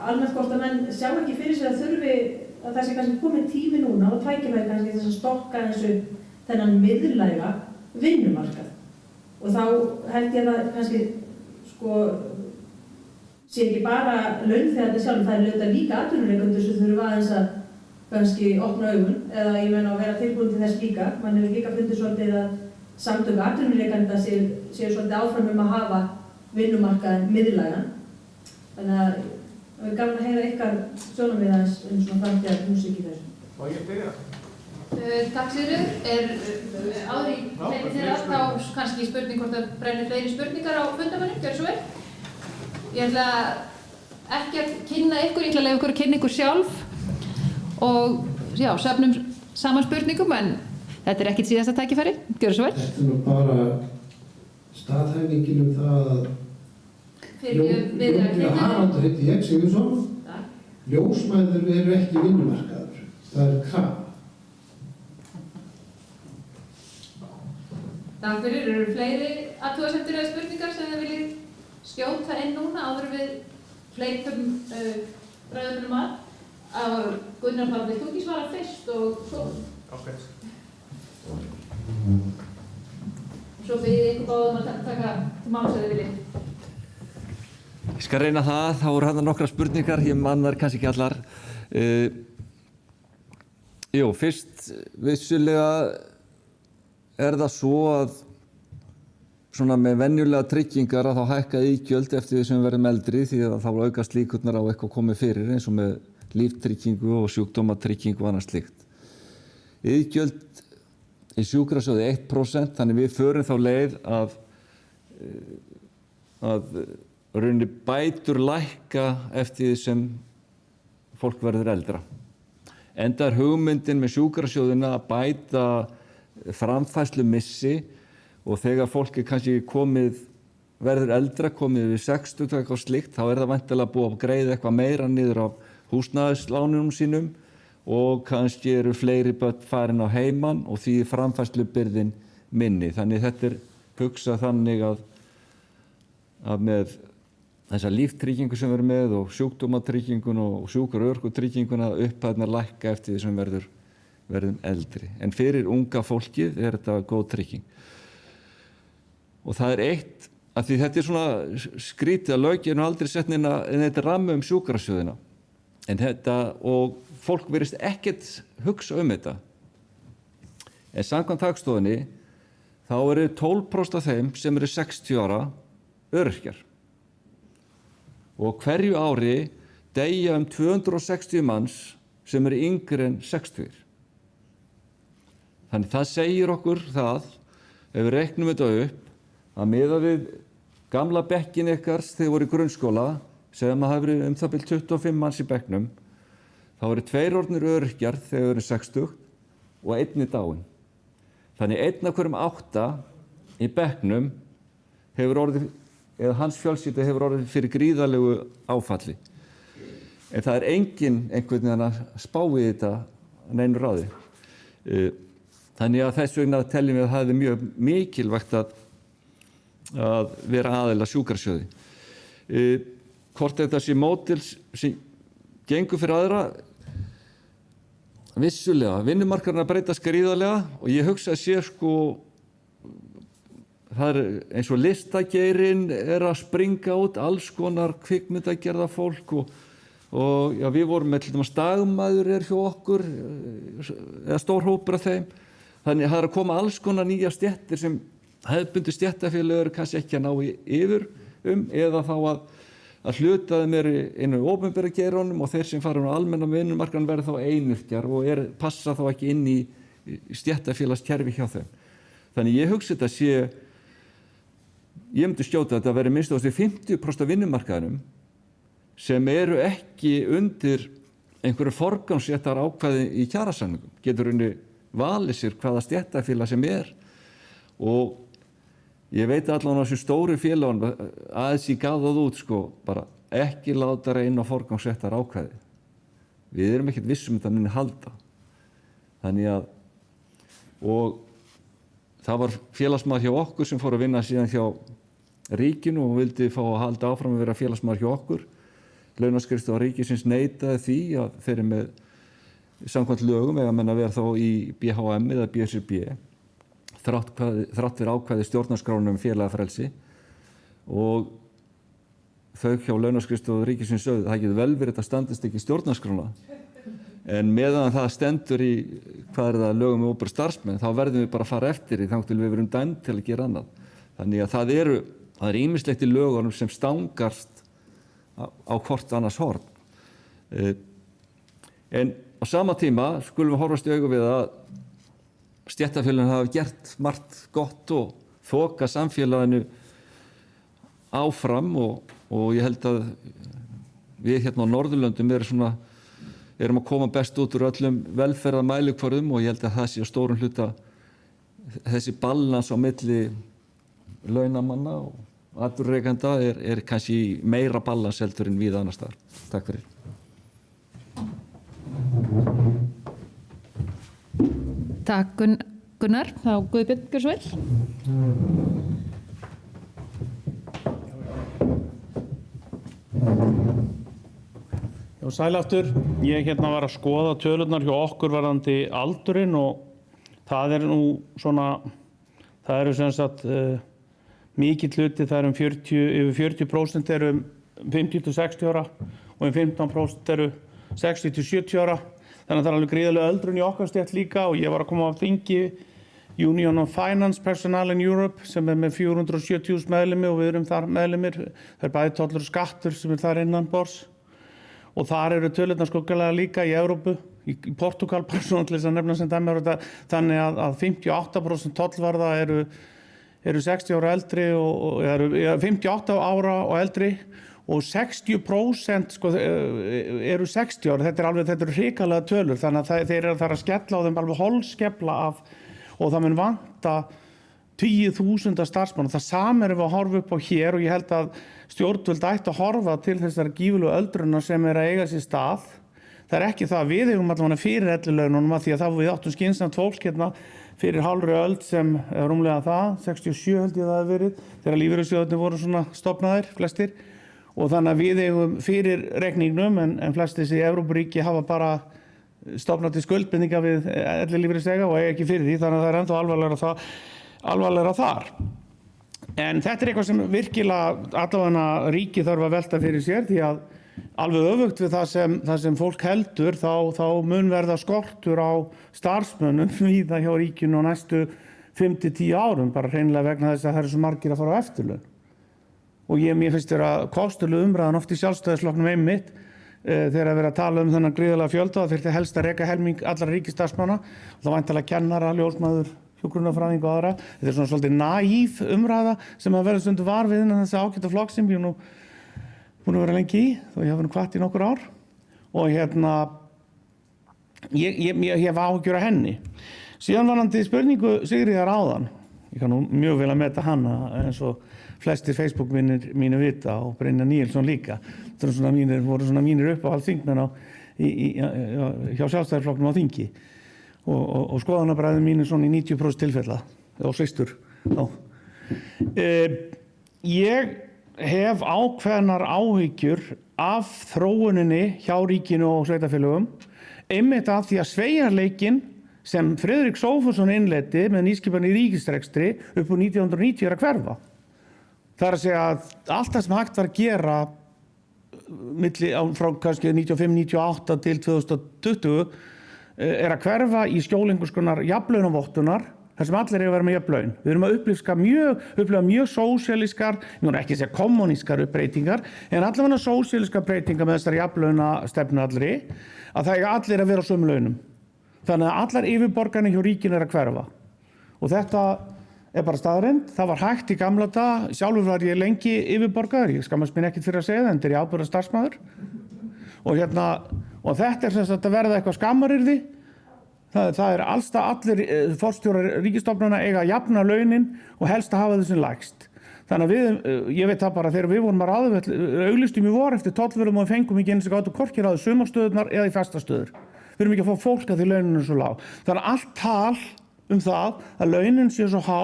Speaker 1: almennt hvort að menn sjá ekki fyrir sér að þurfi að það sé kannski komið tími núna og tækifæri kannski þess að stokka þessu þennan miðlæga vinnumarkað og þá held ég að kannski sé ekki bara launþegarnir sjálf, það er auðvitað líka atvinnurekendur sem þurfa aðeins að kannski opna augun eða ég meina að vera tilbúin til þess líka. Man hefur líka fundið svolítið að samtök atvinnurekenda séu svolítið áfram að hafa vinnumarkaðinn miðlægan. Þannig að það er gaman að heyra ykkar sjónarmið aðeins svona framtíðar músík í þessu.
Speaker 5: Má ég byrja?
Speaker 1: Takk Sigríður. Áður í hleypi þeirra þá kannski spurning hvort það brennir fleiri spurningar á fundamönnum, gjörðu svo vel. Ég ætla ekki að kynna ykkur, ég ætla að leyfa ykkur að kynna ykkur sjálf og já, söfnum saman spurningum en þetta er ekkert síðasta tækifæri, gjörðu svo vel.
Speaker 5: Þetta er nú bara staðhæfingin það að Haraldur heiti ég, Sigurðsson. Ljósmæður eru ekki vinnumarkaður, það er krafa.
Speaker 1: Takk fyrir, eru fleiri athugasemdir eða spurningar sem þið viljið skjóta inn núna áður við fleipum ræðunum að? Gunnar Páll, vilt þú ekki svara fyrst og svo?
Speaker 5: Ok.
Speaker 1: Svo byrjið ykkur báðum að taka til máls að þið viljið.
Speaker 3: Ég skal reyna það, þá eru hérna nokkra spurningar, ég man þær kannski ekki allar. Jú, fyrst vissulega það svo að svona með venjulega tryggingar að þá hækka iðgjöld eftir því sem við verðum eldri því að þá aukast líkurnar á eitthvað komið fyrir eins og með líftryggingu og sjúkdómatryggingu og annað slíkt. Iðgjöld í sjúkrasjóði 1%, þannig við förum þá leið að rauninni bætur lækka eftir því sem fólk verður eldra. Enda hugmyndin með sjúkrasjóðina að bæta framfærslumissi og þegar fólk kannski verður eldra, komið við 60 og eitthvað slíkt, þá það væntanlega búið að greiða eitthvað meira niður á húsnæðislánunum sínum og kannski eru fleiri börn farin á heiman og því framfærslubyrðin minni. Þannig þetta hugsað þannig að með þessa líftryggingu sem við erum með og sjúkdómatryggingun og sjúkra-örorkutrygginguna upphæðirnar lækka eftir því sem verðum eldri. En fyrir unga fólkið þetta góð trygging. Og það eitt, af því þetta svona skrítið að löggjöfin aldrei sett neina þetta rammu sjúkrasjóðina. En þetta, og fólk virðist ekkert hugsa þetta. En samkvæmt Hagstofunni, þá eru 12% af þeim sem eru 60 ára öryrkjar. Og hverju ári deyja 260 manns sem eru yngri en 60. Þannig það segir okkur það, ef við reiknum þetta upp, að miða við gamla bekkin ykkar þegar voru í grunnskóla, segjum að það hafi verið það bil 25 manns í bekknum, þá eru 2 orðnir öryrkjar þegar þeir eru 60 og 1 dáinn. Þannig 1 af hverjum 8 í bekknum hefur orðið, eða hans fjölskylda hefur orðið fyrir gríðarlegu áfalli. En það enginn einhvern veginn að spá í þetta neinu ráði. Þannig að þess vegna teljum við að það mjög mikilvægt að vera aðila sjúkrasjóði. Hvort þetta sé módel sem gengur fyrir aðra, vissulega. Vinnumarkaðurinn breytast gríðarlega og ég hugsa að sé það eins og listageirinn að springa út, alls konar kvikmyndagerða fólk og já, við vorum með til dæmis dagmaður hjá okkur, eða stór hópur af þeim. Þannig að það að koma alls konar nýja stéttir sem hefðbundið stéttarfélög eru kannski ekki að ná yfir eða þá að hluta þeim eru inn á opinbera geiranum og þeir sem fara á almenna vinnumarkaðinn verða þá einyrkjar og passa þá ekki inn í stéttarfélagskerfi hjá þeim. Þannig ég hugsa þetta ég myndi skjóta þetta að vera minnst á þessi 50% af vinnumarkaðinum sem eru ekki undir einhverju forgangsréttar ákvæði í kjarasamningum. Getur henni valið sér hvaða stéttarfélag sem og ég veit allan á þessu stóru félagum aðeins ég gaf það út bara ekki láta reyna á forgangsréttar ákvæði. Við erum ekkert vissum þetta muni halda. Þannig að og það var félagsmaður hjá okkur sem fór að vinna síðan hjá ríkinu og vildi fá að halda áfram að vera félagsmaður hjá okkur. Launaskrifstofa ríkisins neitaði því að þeir eru með samkvæmt lögum eða menn að vera þá í BHM eða BSRB þrátt fyrir ákvæði stjórnarskránum félagafrelsi og þau hjá Launaskrifstofu ríkisins sögðu það getur vel verið að standist ekki stjórnarskrána en meðan það stendur í hvað það lögum með opinbera starfsmenn þá verðum við bara að fara eftir því þangað til við verum dæmd til að gera annað. Þannig að það er ýmislegt í lögunum sem stangast á hvort annars horn. En á sama tíma skulum við horfast í augu við að stéttarfélögin hafa gert margt gott og þoka samfélaginu áfram og ég held að við hérna á Norðurlöndum erum að koma best út úr öllum velferðarmælikvörðum og ég held að það sé á stórum hluta þessi balans á milli launamanna og atvinnurekenda er kannski meira balans heldur en víða annars staðar. Takk fyrir.
Speaker 1: Takk Gunnar, þá Guðbjörn gjör svo vel.
Speaker 2: Já, sæl aftur. Ég var að skoða tölurnar hjá okkur varðandi aldurinn og það nú svona, það eru sem sagt mikill hluti, það yfir 40% 50 til 60 ára og 15% eru 60 til 70 ára. Þannig að það alveg gríðarlega öldrun í okkar stétt líka og ég var að koma á þingi Union of Finance Personnel in Europe sem með 470.000 meðlimi og við erum þar meðlimir. Það bæði tollur og skattur sem þar innan borðs og þar eru tölurnar skuggalega líka í Evrópu. Í Portúgal bara svona til þess að nefna sem dæmi þannig að 58% tollvarða eru 60 ára eldri og eru 58 ára og eldri og 60% eru 60 ára. Þetta eru hrikalega tölur þannig að þeir eru þar að skella á þeim alveg holskefla af og það mun vanta 10.000 starfsmanna. Það sama erum við að horfa upp á hér og ég held að stjórnvöld ættu að horfa til þessar gífurlegu öldrunar sem að eiga sér stað. Það ekki það að við eigum allavega fyrir ellilaununum að því að það við áttum skynsamt fólk hérna fyrir hálfri öld sem rúmlega það, 67 held ég það hafi verið, þegar lífeyrissjóðirnir voru svona stofnaðir, flestir. Og þannig að við eigum fyrir reikningnum en flest þessi Evrópuríki hafa bara stofnað til skuldbindinga við ellilífeyrisþega og eiga ekki fyrir því, þannig að það er ennþá alvarlegra þar. En þetta er eitthvað sem virkilega allavega ríki þarf að velta fyrir sér því að alveg öfugt við það sem fólk heldur þá mun verða skortur á starfsmönnum víða hjá ríkinu á næstu 5-10 árum bara hreinlega vegna þess að það eru svo margir að fara á eftirlaun. Og mér finnst þér að kostuleg umræðan oft í Sjálfstæðisflokknum einmitt þegar að vera að tala um þennan gríðarlega fjölda það þyrfti helst að reka helming allra ríkisstarfsmanna og þá væntanlega kennara, ljósmæður, hjúkrunarfræðing og aðra. Þetta er svona svolítið naív umræða sem að verða stundum var við innan þessi ágæta flokk sem ég nú búin að vera lengi í, þó ég hafa hvatt í nokkur ár og ég hef áhyggjur af henni. Síðan varðandi spurningu Sigríðar áðan, ég kann nú mjög vel að meta hana eins og flestir Facebook-vinnir mínu vita og Brynjar Níelsson líka. Það voru svona mínir uppáhaldsþingmenn hjá Sjálfstæðisflokknum á þingi og skoðanabræður mínir svona í 90% tilfella og systur. Ég hef ákveðnar áhyggjur af þróuninni hjá ríkinu og sveitarfélögum einmitt af því að sveigjanleikinn sem Friðrik Sófusson innleiddi með nýskipan í ríkisrekstri upp úr 1990 er að hverfa. Það er að segja að allt það sem hægt var að gera frá kannski 95-98 til 2020 er að hverfa í skjól einhvers konar jafnlaunavottunar þar sem allir eru að vera með jöfn laun. Við erum að upplifa mjög sósíalískar, ég vil ekki segja kommunískar breytingar, en allavega sósíalískar breytingar með þessari jafnlaunastefnu allri, að það eiga allir að vera á sömu launum. Þannig að allar yfirborganir hjá ríkinu er að hverfa. Og þetta er bara staðreynd. Það var hægt í gamla daga, sjálfur var ég lengi yfirborgaður, ég skammast mín ekkert fyrir að segja það, en þetta er ég ábyrgður starfsmaður. Og þetta er sem sagt að verða eitthvað skammaryrði. Það er allir forstjórar ríkisstofnana eiga að jafna launin og helst að hafa þau sem lægst. Þannig að ég veit það bara þegar við vorum að ráða, auglýstum í vor eftir tollvörðum og fengum ekki eins og gátu hvorki ráðið sumarstöðurnar eða í fastastöður. Við erum ekki að fá fólk að því launin er svo lág. Þannig að allt tal það að launin sé svo há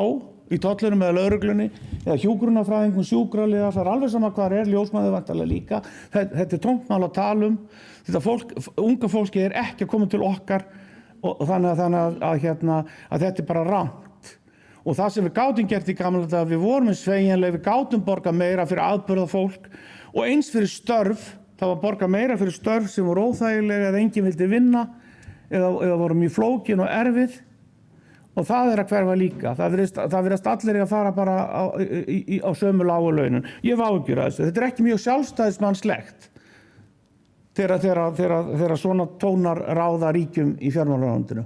Speaker 2: í tollurum eða lögreglunni eða hjúkrunarfræðingum, sjúkraliðar, það er alveg sama hvað það er, ljósmæður væntanlega líka. Þetta er tómt mál að tala um. Þetta unga fólki er ekki að koma til okkar og þannig að þetta er bara rangt. Og það sem við gátum gert í gamla daga, við vorum með sveigjanleg, við gátum borga meira fyrir aðburða fólk og eins fyrir störf, það var borga meira fyrir störf sem voru óþægilega eða enginn vildi vinna eða voru mjög flókin og erfið og það er að hverfa líka. Það virðast allir að fara bara á sömu lágu launum. Ég hef áhyggjur af þessu. Þetta er ekki mjög sjálfstæðismannslegt þegar svona tónar ráða ríkjum í fjármálaráðuneytinu.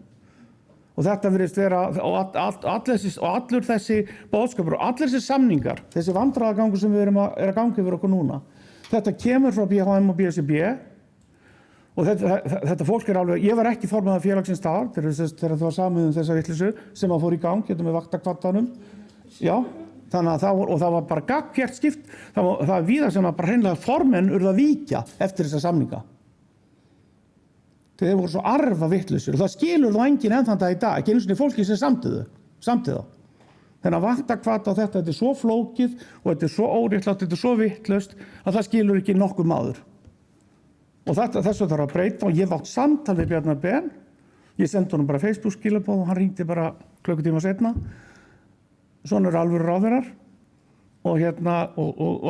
Speaker 2: Og þetta virðist vera, og allur þessi boðskapur og allir þessi samningar, þessi vandræðagangur sem við erum að ganga yfir okkur núna, þetta kemur frá BHM og BSRB og þetta fólk er alveg, ég var ekki formaður félagsins þar þegar það var samið þessa vitleysu sem að fór í gang, hérna með vaktakvattanum, já, þannig að það var bara gagngert skipt, það var víða sem að bara hreinlega formenn urðu að víkja eftir þessa samninga. Þeir voru svo arfa vitlausir og það skilur þá enginn enn þann dag í dag, ekki einu sinni fólki sem samdi þá. Þannig að vaktakvata á þetta er svo flókið og þetta er svo óréttlátt, þetta er svo vitlaust að það skilur ekki nokkuð maður. Og þessu þarf að breyta og ég hef átt samtal við Bjarnar Ben, ég sendi honum bara Facebook-skilaboð og hann hringdi bara klukkutíma seinna. Svona eru alvöru ráðherrar og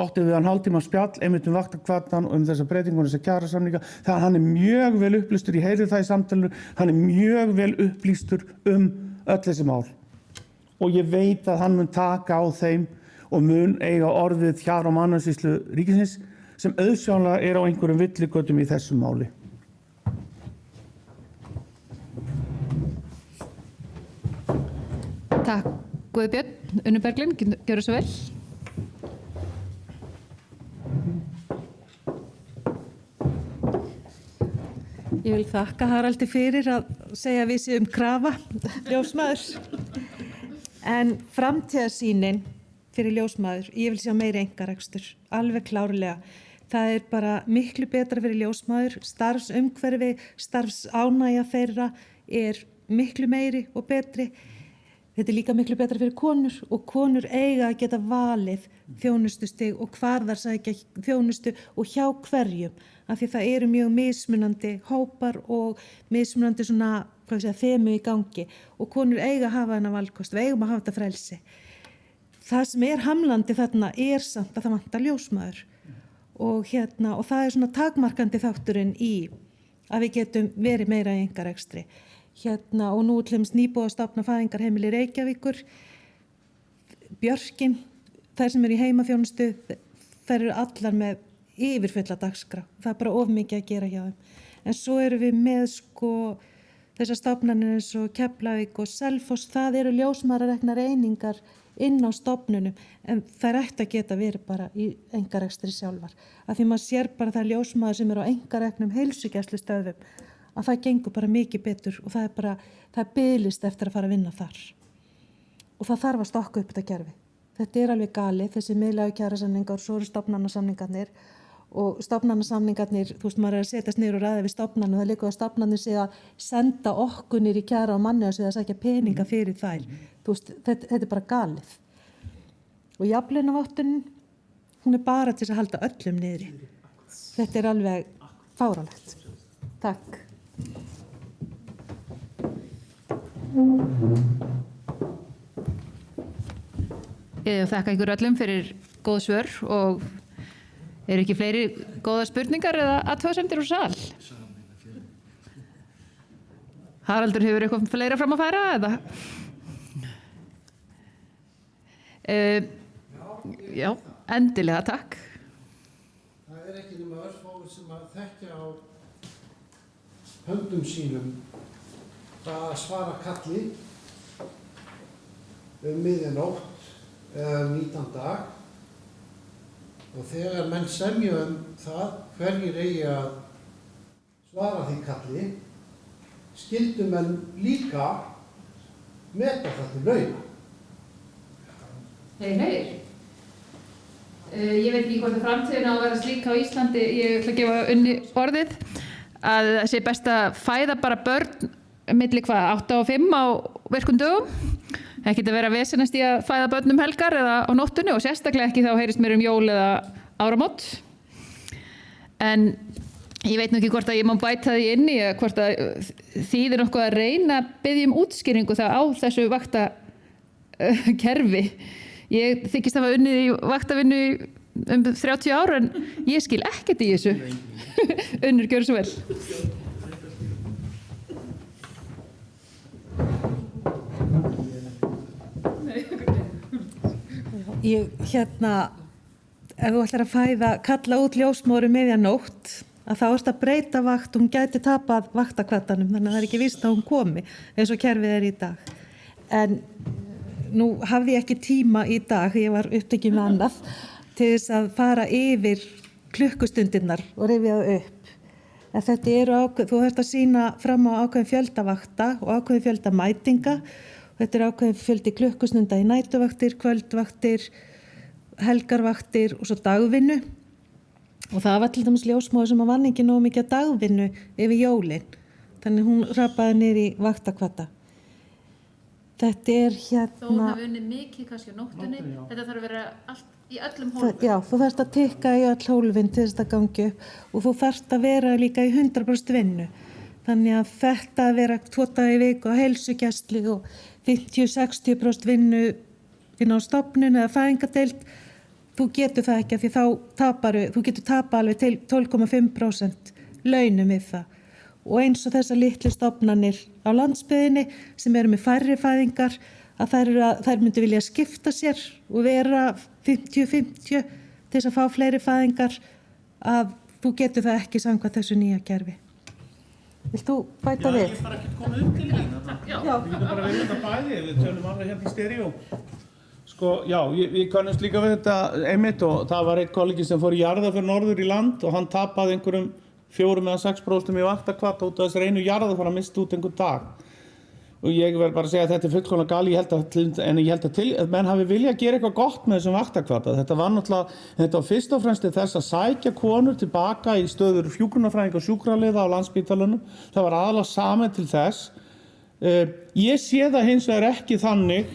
Speaker 2: átti við hann hálftíma spjall einmitt vaktakvattan og þessa breytingunum þessa kjarasamninga. Það hann mjög vel upplýstur, ég heyri það í samtalinu, hann mjög vel upplýstur öll þessi mál. Og ég veit að hann mun taka á þeim og mun eiga orðið hjá Mannauðssýslu ríkisins sem auðsjáanlega á einhverjum villigötum í þessu máli.
Speaker 1: Takk Guðbjörn, Unnur Berglind, gjörðu svo vel.
Speaker 4: Ég vil þakka Haraldi fyrir að segja við séum krafa ljósmæður. En framtíðarsýnin fyrir ljósmæður, ég vil sjá meiri einkarekstur, alveg klárlega. Það bara miklu betra fyrir ljósmæður, starfsumhverfi, starfsánægja þeirra miklu meiri og betri. Þetta líka miklu betra fyrir konur og konur eiga að geta valið þjónustustig og hvar þær sækja þjónustu og hjá hverjum. Af því það eru mjög mismunandi hópar og mismunandi svona, þemu í gangi og konur eiga að hafa þennan valkost, við eigum að hafa þetta frelsi. Það sem hamlandi þarna samt að það vantar ljósmæður og það svona takmarkandi þátturinn í að við getum verið meira í einkarekstri. Og nú nýbúið að stofna fæðingarheimili Reykjavíkur, Björkin, þær sem eru í heimaþjónustu, þær eru allar með yfirfulla dagskrá. Það bara of mikið að gera hjá þeim. En svo eru við með þessar stofnanir eins og Keflavík og Selfoss, það eru ljósmæðrareknar einingar inn á stofnunum, en þær ættu að geta verið bara í einkarekstri sjálfar. Af því maður sér bara það ljósmæður sem eru á einkareknum heilsugæslustöðvum, að það gengur bara mikið betur og það biðlist eftir að fara að vinna þar. Og það þarf að stokka upp þetta kerfi. Þetta alveg galið, þessi miðlægu kjarasamningar, svo eru stofnanasamningarnir og stofnanasamningarnir, maður að setjast niður og ræða við stofnanir, það líka að stofnanir sé að senda okkur niður í kjara og Mannauðssýslu að sækja peninga fyrir þær. Þetta bara galið. Og jafnlaunavottunin, hún bara til að halda öllum niðri. Þetta alveg fáránlegt. Takk.
Speaker 1: Ég þakka ykkur öllum fyrir góð svör og eru ekki fleiri góða spurningar eða athugasemdir úr sal? Haraldur hefur eitthvað fleira fram að færa eða? Já, endilega, takk.
Speaker 5: Það ekki nema örfáir sem að þekkja á höndum sínum að svara kalli miðjanótt eða 19. dag og þegar menn semja það hverjir eigi að svara því kalli skyldu menn líka meta það til launa.
Speaker 1: Heyr. Ég veit ekki hvort framtíðin á að vera slík á Íslandi, ég ætla að gefa Unni orðið að það sé best að fæða bara börn milli 8 og 5 á virkum dögum. Ekki að vera vesenast í að fæða börnum helgar eða á nóttunni og sérstaklega ekki þá heyrist mér jól eða áramót. En ég veit nú ekki hvort að ég má bæta því inn í eða hvort að þýðir nokkuð að reyna að biðja útskýringu það á þessu vaktakerfi. Ég þykist að hafa unnið í vaktavinnu 30 ár en ég skil ekkert í þessu. Unnur, gjörðu svo vel.
Speaker 4: Ef þú ætlar að kalla út ljósmóður miðjanótt, að þá að breyta vakt, hún gæti tapað vaktakvattanum, þannig að það ekki víst að hún komi, eins og kerfið í dag. En nú hafði ég ekki tíma í dag, ég var upptekin með annað, til þess að fara yfir klukkustundirnar og rifja það upp. En þetta þú þarft að sýna fram á ákveðin fjölda vakta og ákveðin fjölda mætinga. Þetta ákveðin fjöldi klukkustunda í nætuvaktir, kvöldvaktir, helgarvaktir og svo dagvinnu. Og það var til dæmis ljósmóður sem vann ekki nógu mikið dagvinnu yfir jólin. Þannig hún rapaði niður í vaktakvata. Þetta Þó hún hafi unnið mikið kannski á nóttunni, þetta þarf að vera allt í öllum hólfum. Já, þú þarft að tikka í öll hólfin til þess að gangi upp og þú þarft að vera líka í 100% vinnu. Þannig að þetta að vera 2 daga í viku á heilsugæslu og 50-60% vinnu inn á stofnun eða fæðingardeild, þú getur það ekki af því þú getur tapað alveg til 12,5% launum við það. Og eins og þessar litlu stofnanir á landsbyggðinni sem eru með færri fæðingar, að þær myndu vilja skipta sér og vera 50-50 til þess að fá fleiri fæðingar, að þú getur það ekki samkvæmt þessu nýja kerfi. Vilt þú bæta við?
Speaker 2: Ég bara ekkert komið upp til mín. Við getum bara verið þetta bæði, við tölum alveg hérna í stereo. Sko, já, við kannumst líka við þetta einmitt og það var einn kollegi sem fór í jarðarför norður í land og hann tapaði einhverjum 4-6% í vaktakvata út af þessari einu jarðarför að mista út einhvern dag. Og ég verð bara að segja að þetta fullkomlega gali, en ég held að menn hafi viljað gera eitthvað gott með þessum vaktakvata. Þetta var fyrst og fremst þess að sækja konur tilbaka í stöður hjúkrunarfræðinga og sjúkraliða á Landspítalanum. Það var aðallega samið til þess. Ég sé það hins vegar ekki þannig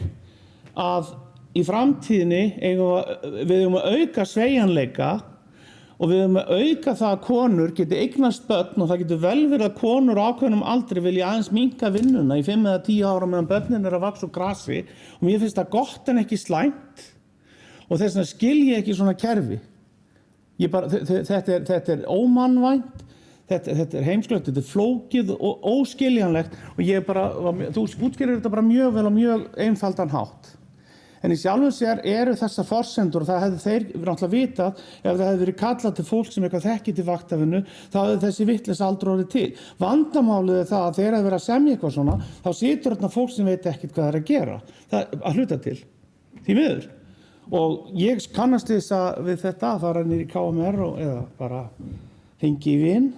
Speaker 2: að í framtíðinni við eigum að auka sveigjanleika og við höfum að auka það að konur geti eignast börn og það getur vel verið að konur á ákveðnum aldri vilja aðeins minnka vinnuna í 5 eða 10 ára meðan börnin að vaxa úr grasi og mér finnst það gott en ekki slæmt og þess vegna skil ég ekki svona kerfi. Þetta ómannvænt, þetta heimsklegt, þetta flókið og óskiljanlegt og þú útskýrir þetta bara mjög vel og mjög einfaldan hátt. En í sjálfum sér eru þessar forsendur og það hefðu þeir náttúrulega vitað ef það hefði verið kallað til fólk sem eitthvað þekkir til vaktavinnu, þá hefði þessi vitleysa aldrei orðið til. Vandamálið það að þeir hefði verið að semja eitthvað svona, þá situr þarna fólk sem veit ekkert hvað það er að gera. Það að hluta til. Því miður. Og ég kannast við þetta að fara niður í KMR eða bara hringi í vin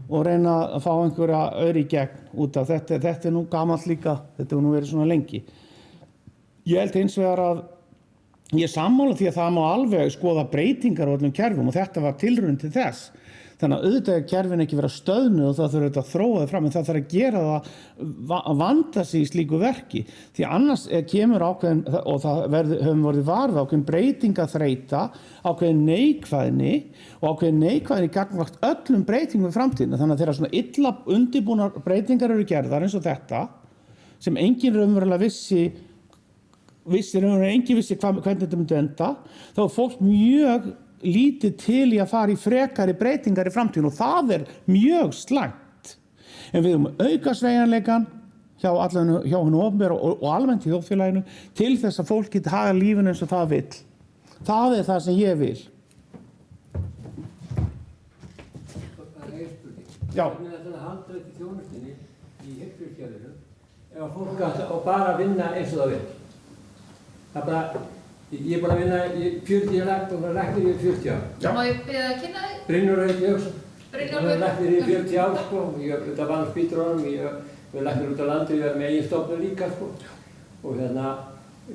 Speaker 2: og reyna að fá einhverja aur í gegn út af þetta. Þetta nú gamalt líka, þetta hefur nú verið svona lengi. Ég held hins vegar að ég sammála því að það má alveg skoða breytingar á öllum kerfum og þetta var tilraun til þess. Þannig að auðvitað er kerfin ekki vera stöðnuð og það þurfa auðvitað að þróa þau fram en það þarf að gera það að vanda sig í slíku verki. Því annars kemur ákveðin, og það höfum vorið varða, ákveðin breytingaþreyta, ákveðin neikvæðni og ákveðin neikvæðni gagnvart öllum breytingum í framtíðina. Þannig að þegar svona illa undirbúnar breytingar eru gerðar eins og þetta, sem enginn raunverulega enginn vissi hvernig þetta myndi enda, þá er fólk mjög lítið til í að fara í frekari breytingar í framtíðinu og það er mjög slæmt. En við höfum auka sveigjanleikann hjá hinu opinbera og almennt í þjóðfélaginu til þess að fólk geti hagað lífinu eins og það vill. Það er það sem ég vil. Já.
Speaker 6: Þetta handrit í þjónustunni í heilbrigðiskerfinu ef að fólk á bara að vinna eins og það vill. Það bara, ég er búin að vinna í 40 ára og læknir í 40 ára.
Speaker 1: Má ég byrja að kynna þig?
Speaker 6: Brynjólfur heiti ég også. Ég er læknir í 40 ára sko, ég vann á spítalanum, ég er læknir út á landi, ég er með eigin stofnun líka sko. Og hérna,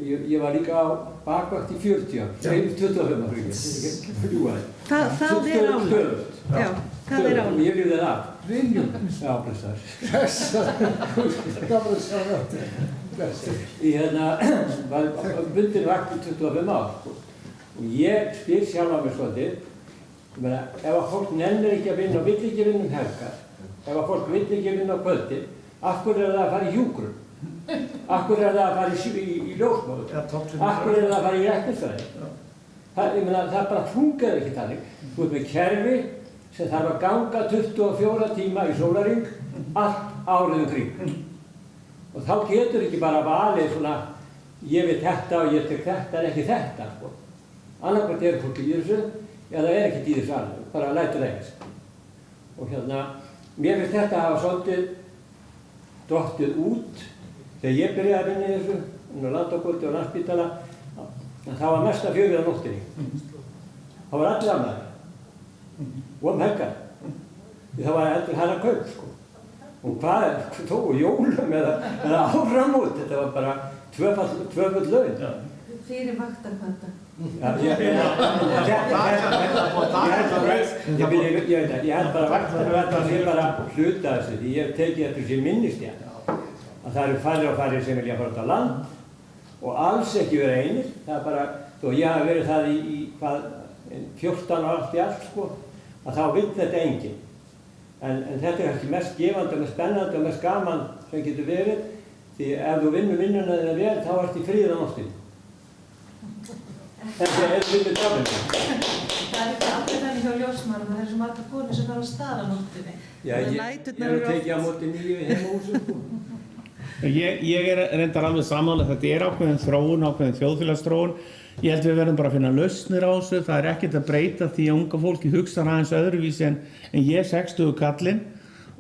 Speaker 6: ég var líka á bakvakt í 40 ára, 25 ára fyrir
Speaker 4: Það er ánægt. Já, það er ánægt.
Speaker 6: Ég lifði það af. Brynjólfur? Já, blessaður. Gaman að sjá þetta. Ég var bundin vakt í 25 ár og ég spyr sjálf á mig svolítið, ef að fólk nennir ekki að vinna og vill ekki vinna helgar, ef að fólk vill ekki vinna á kvöldi, af hverju er það að fara í hjúkrun? Af hverju er það að fara í ljósmóður? Af hverju er það að fara í læknisfræði? Það bara fungerar ekki þannig. Þú ert með kerfi sem þarf að ganga 24 tíma í sólarhring allt árið kring. Og þá getur ekki bara valið svona, ég vil þetta og ég tek þetta en ekki þetta, sko. Annarkvæmt er fólk í þessu, eða er ekkert í þessu alveg, bara lætur eigast. Og mér finnst þetta að hafa svolítið dottið út. Þegar ég byrjaði að vinna í þessu, á Landakvöldi og Landspítala, það var mesta fjörið á nóttinni. Það var allir ánægðir. Og helgar. Því það var heldur hana kaup, sko. Og hvað þó jólum eða áramót, þetta var bara tvöföld laun.
Speaker 4: Fyrir vaktakvata.
Speaker 6: Ég held bara vaktakvata sé bara hluta þessu, því ég hef tekið þetta sem minnistjætt. Að það eru færri sem vilja fara út á land og alls ekki vera einir. Það er bara, þó ég hafi verið það í 14 ára í allt, sko, að þá vill þetta enginn. En þetta er kannski mest gefandi og mest spennandi og mest gaman sem getur verið, því ef þú vinnur vinnuna þína vel, þá ertu í friði á nóttinni. Þetta er fyrir drafinu.
Speaker 4: Það er ekki allir þannig hjá ljósmæðrum, það er svo margar konur sem fara að staða nóttinni.
Speaker 6: Já, ég hef tekið á móti 9 í heimahúsum.
Speaker 2: Ég er reyndar alveg sammála, þetta er ákveðin þróun, ákveðin þjóðfélagsþróun. Ég held við verðum bara að finna lausnir á þessu, það er ekkert að breyta því að unga fólki hugsa aðeins öðruvísi en ég 60 kallinn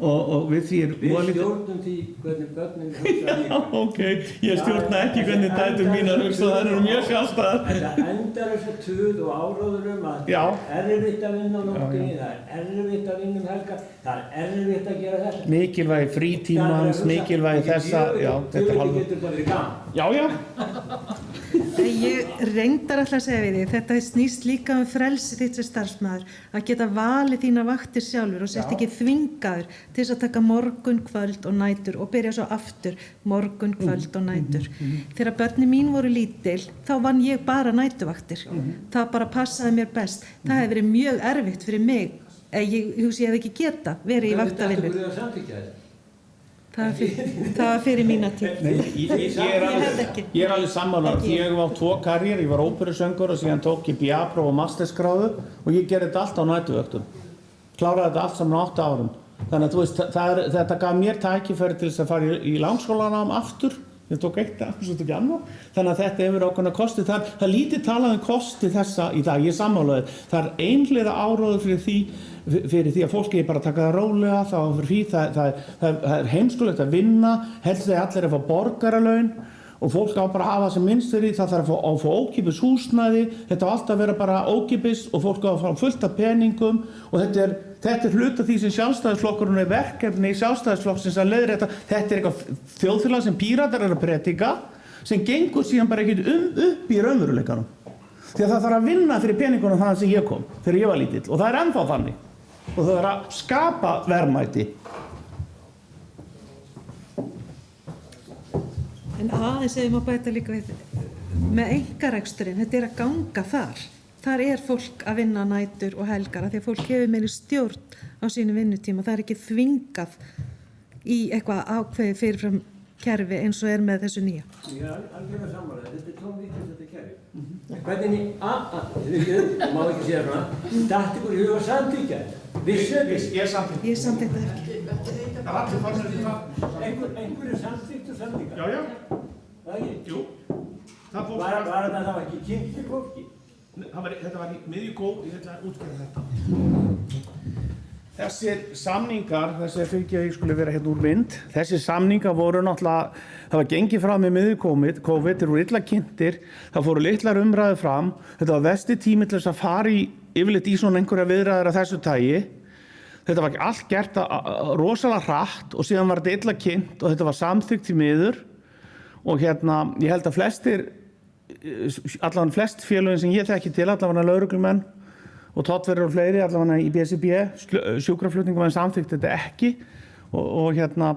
Speaker 2: og við því er
Speaker 6: Við stjórnum því hvernig börnin hugsa líka.
Speaker 2: Ok, ég stjórna ekki hvernig dætur mínar hugsa, það eru mjög sjálfstæðar.
Speaker 6: Þetta endar þessu tuð og áróður að
Speaker 2: Já.
Speaker 6: það er erfitt að vinna á nóttinni, það er erfitt að vinna helgar, það er erfitt að gera þetta.
Speaker 2: Mikilvægi frítímans, mikilvægi þessa, já, þetta er
Speaker 6: Tjóðlega getur það verið gaman.
Speaker 2: Já.
Speaker 4: Ég reyndar alltaf að segja við því, þetta snýst líka frelsi þitt sem starfsmaður, að geta valið þína vaktir sjálfur og sért ekki þvingaður til þess að taka morgun, kvöld og nætur og byrja svo aftur morgun, kvöld og nætur. Þegar börnin mín voru lítil, þá vann ég bara nætuvaktir. Það bara passaði mér best. Það hefði verið mjög erfitt fyrir mig. Ég hef ekki geta verið í vaktavinnu.
Speaker 6: Þetta búið að samþykja þetta.
Speaker 4: Það var fyrir mína tíð.
Speaker 2: Ég er alveg sammála, því ég var á 2 karriér, ég var óperusöngur og síðan tók ég BA-próf og mastersgráðu og ég gerði þetta allt á nætuvöktum. Kláraði þetta allt saman á 8 árum. Þannig að þú veist, þetta gaf mér tækifæri til þess að fara í langskólanám aftur. Ég tók eitt aftur, svo tók ég annað. Þannig að þetta hefur ákveðna kosti. Það er lítið talað um kosti þessa í dag, ég sammálaði. Það er einhliða áróður fyrir því að fólki er bara að taka það rólega, það er heimskulegt að vinna, helst þegar allir er að fá borgaralaun og fólk á bara að hafa sem minnst fyrir því, það þarf að fá ókeypis húsnæði, þetta á alltaf að vera bara ókeypis og fólk á að fá fullt af peningum og þetta er hluta því sem sjálfstæðisflokkurinn er verkefni í sjálfstæðisflokksins að leiðrétta. Þetta er eitthvað þjóðfélag sem Píratar eru að predika sem gengur síðan bara ekkert upp í raunveruleikanum. Því að það þarf að vinna fyrir peningunum þannig sem ég kom, þegar ég var lítill og það er ennþá þannig. Og það er að skapa verðmæti.
Speaker 4: En aðeins ef ég má bæta líka við, með einkareksturinn, þetta er að ganga þar. Þar er fólk að vinna nætur og helgar af því að fólk hefur meiri stjórn á sínu vinnutíma. Það er ekki þvingað í eitthvað ákveði fyrirfram kerfi eins og er með þessu nýja.
Speaker 6: Ég er algjörlega sammála, þetta er tónvíkjum þetta kerfi. Hvernig ég má ekki segja svona, datt ykkur í huga samþykja þetta?
Speaker 2: Ég samþykki.
Speaker 4: Ég samþykki það ekki.
Speaker 2: Það er allir farnir til það.
Speaker 6: Einhverju samþykkt og samþykja?
Speaker 2: Já.
Speaker 6: Það ekki?
Speaker 2: Jú.
Speaker 6: Var þetta þá ekki kynnt til fólki?
Speaker 2: Þetta var í miðjugóð, ég ætla að útskýra þetta. Þessir samningar, þessir fyrir ég skulle vera hérna úr mynd, þessir samningar voru náttúrulega, það var gengið fram með miðjukóvid, þeir voru illa kynntir, það fóru litlar umræður fram, þetta var versti tími til þess að fara yfirleitt í svona einhverja viðræður af þessu tagi. Þetta var allt gert rosalega hratt og síðan var þetta illa kynnt og þetta var samþykkt í miður og hérna, ég held að allavega flest félögin sem ég þekki til, allavega lögreglumenn og tollverðir og fleiri, allavega í BSIB, sjúkraflutningum en samþykkt þetta ekki og hérna,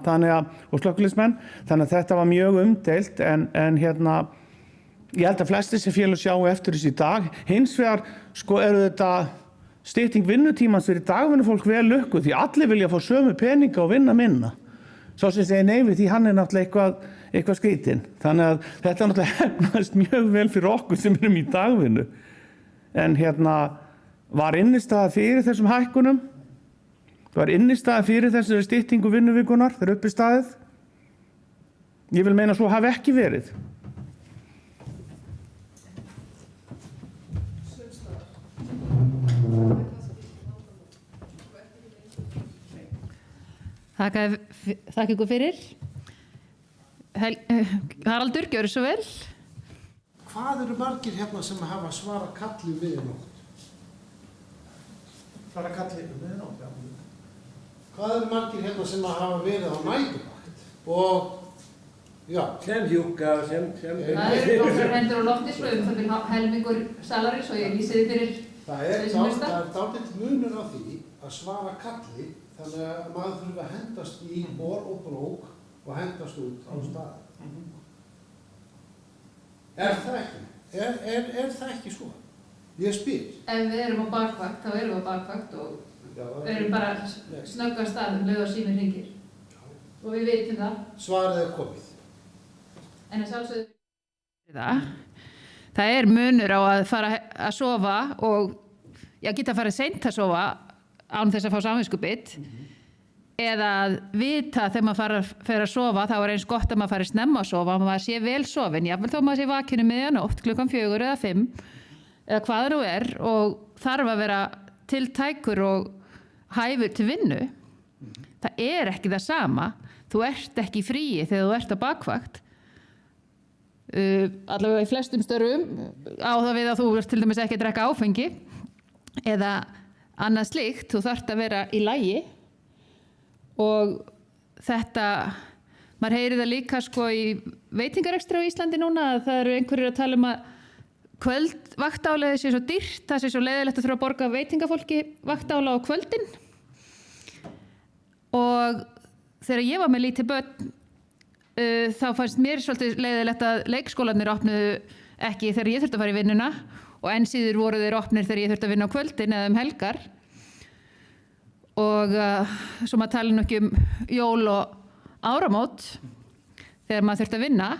Speaker 2: og slökkviliðsmenn, þannig að þetta var mjög umdeilt en hérna, ég held að flestir sem félög sjáu eftir þessu í dag. Hins vegar eru þetta stytting vinnutímans fyrir dagvinnufólk vel lukkuð því allir vilja fá sömu peninga og vinna minna. Svo sem segir nei við því hann er náttúrulega eitthvað skrítinn. Þannig að þetta náttúrulega hefnast mjög vel fyrir okkur sem erum í dagvinnu. En hérna var innistæða fyrir þessum hækkunum. Það var innistæða fyrir þessari styttingu vinnuvikunar þegar uppi staðið. Ég vil meina svo hafi ekki verið.
Speaker 1: Þakka ykkur fyrir. Haraldur, gjörðu svo vel.
Speaker 5: Hvað eru margir hérna sem hafa svarað kalli um miðjanótt?
Speaker 2: Svarað kalli um miðjanótt, já.
Speaker 5: Hvað eru margir hérna sem hafa verið á næturvakt? Og, já.
Speaker 6: Sem hjúka, sem...
Speaker 1: Það eru nokkur hendur og loftisblöðum, það er helmingur salarins og ég lýsi því fyrir
Speaker 5: Það er dálítið munur á því að svara kalli, þannig að maður þurfi að hendast í bor og brók og hendast út á staði. Er það ekki? Er það ekki svo? Ég spyr.
Speaker 1: Ef við erum á bakvakt, þá erum við á bakvakt og við erum bara snögga staðum, leið og síminn hringir. Og við vitum það.
Speaker 5: Svarið er komið.
Speaker 1: En að sjálfsögðu það. Það munur á að fara að sofa og geta farið seint að sofa án þess að fá samviskubit eða að vita þegar maður fer að sofa þá eins gott að maður fari snemma að sofa og maður sé vel sofin, jafnvel þó maður sé vakinu miðjanótt klukkan 4 eða 5 eða hvað nú og þarf að vera tiltækur og hæfur til vinnu. Það ekki það sama. Þú ert ekki í fríi þegar þú ert á bakvakt. Allavega í flestum störfum á það við að þú ert til dæmis ekki að drekka áfengi eða annað slíkt, þú þarft að vera í lagi og þetta, maður heyrir það líka sko í veitingarekstri á Íslandi núna að það eru einhverjir að tala að vaktálega sé svo dýrt, það sé svo leiðilegt að þurfa að borga veitingafólki vaktálega á kvöldin og þegar ég var með lítið börn þá fannst mér svolítið leiðilegt að leikskólarnir opnuðu ekki þegar ég þurfti að fara í vinnuna og enn síður voru þeir opnir þegar ég þurfti að vinna á kvöldin eða helgar og svo maður tala nú ekki jól og áramót þegar maður þurfti að vinna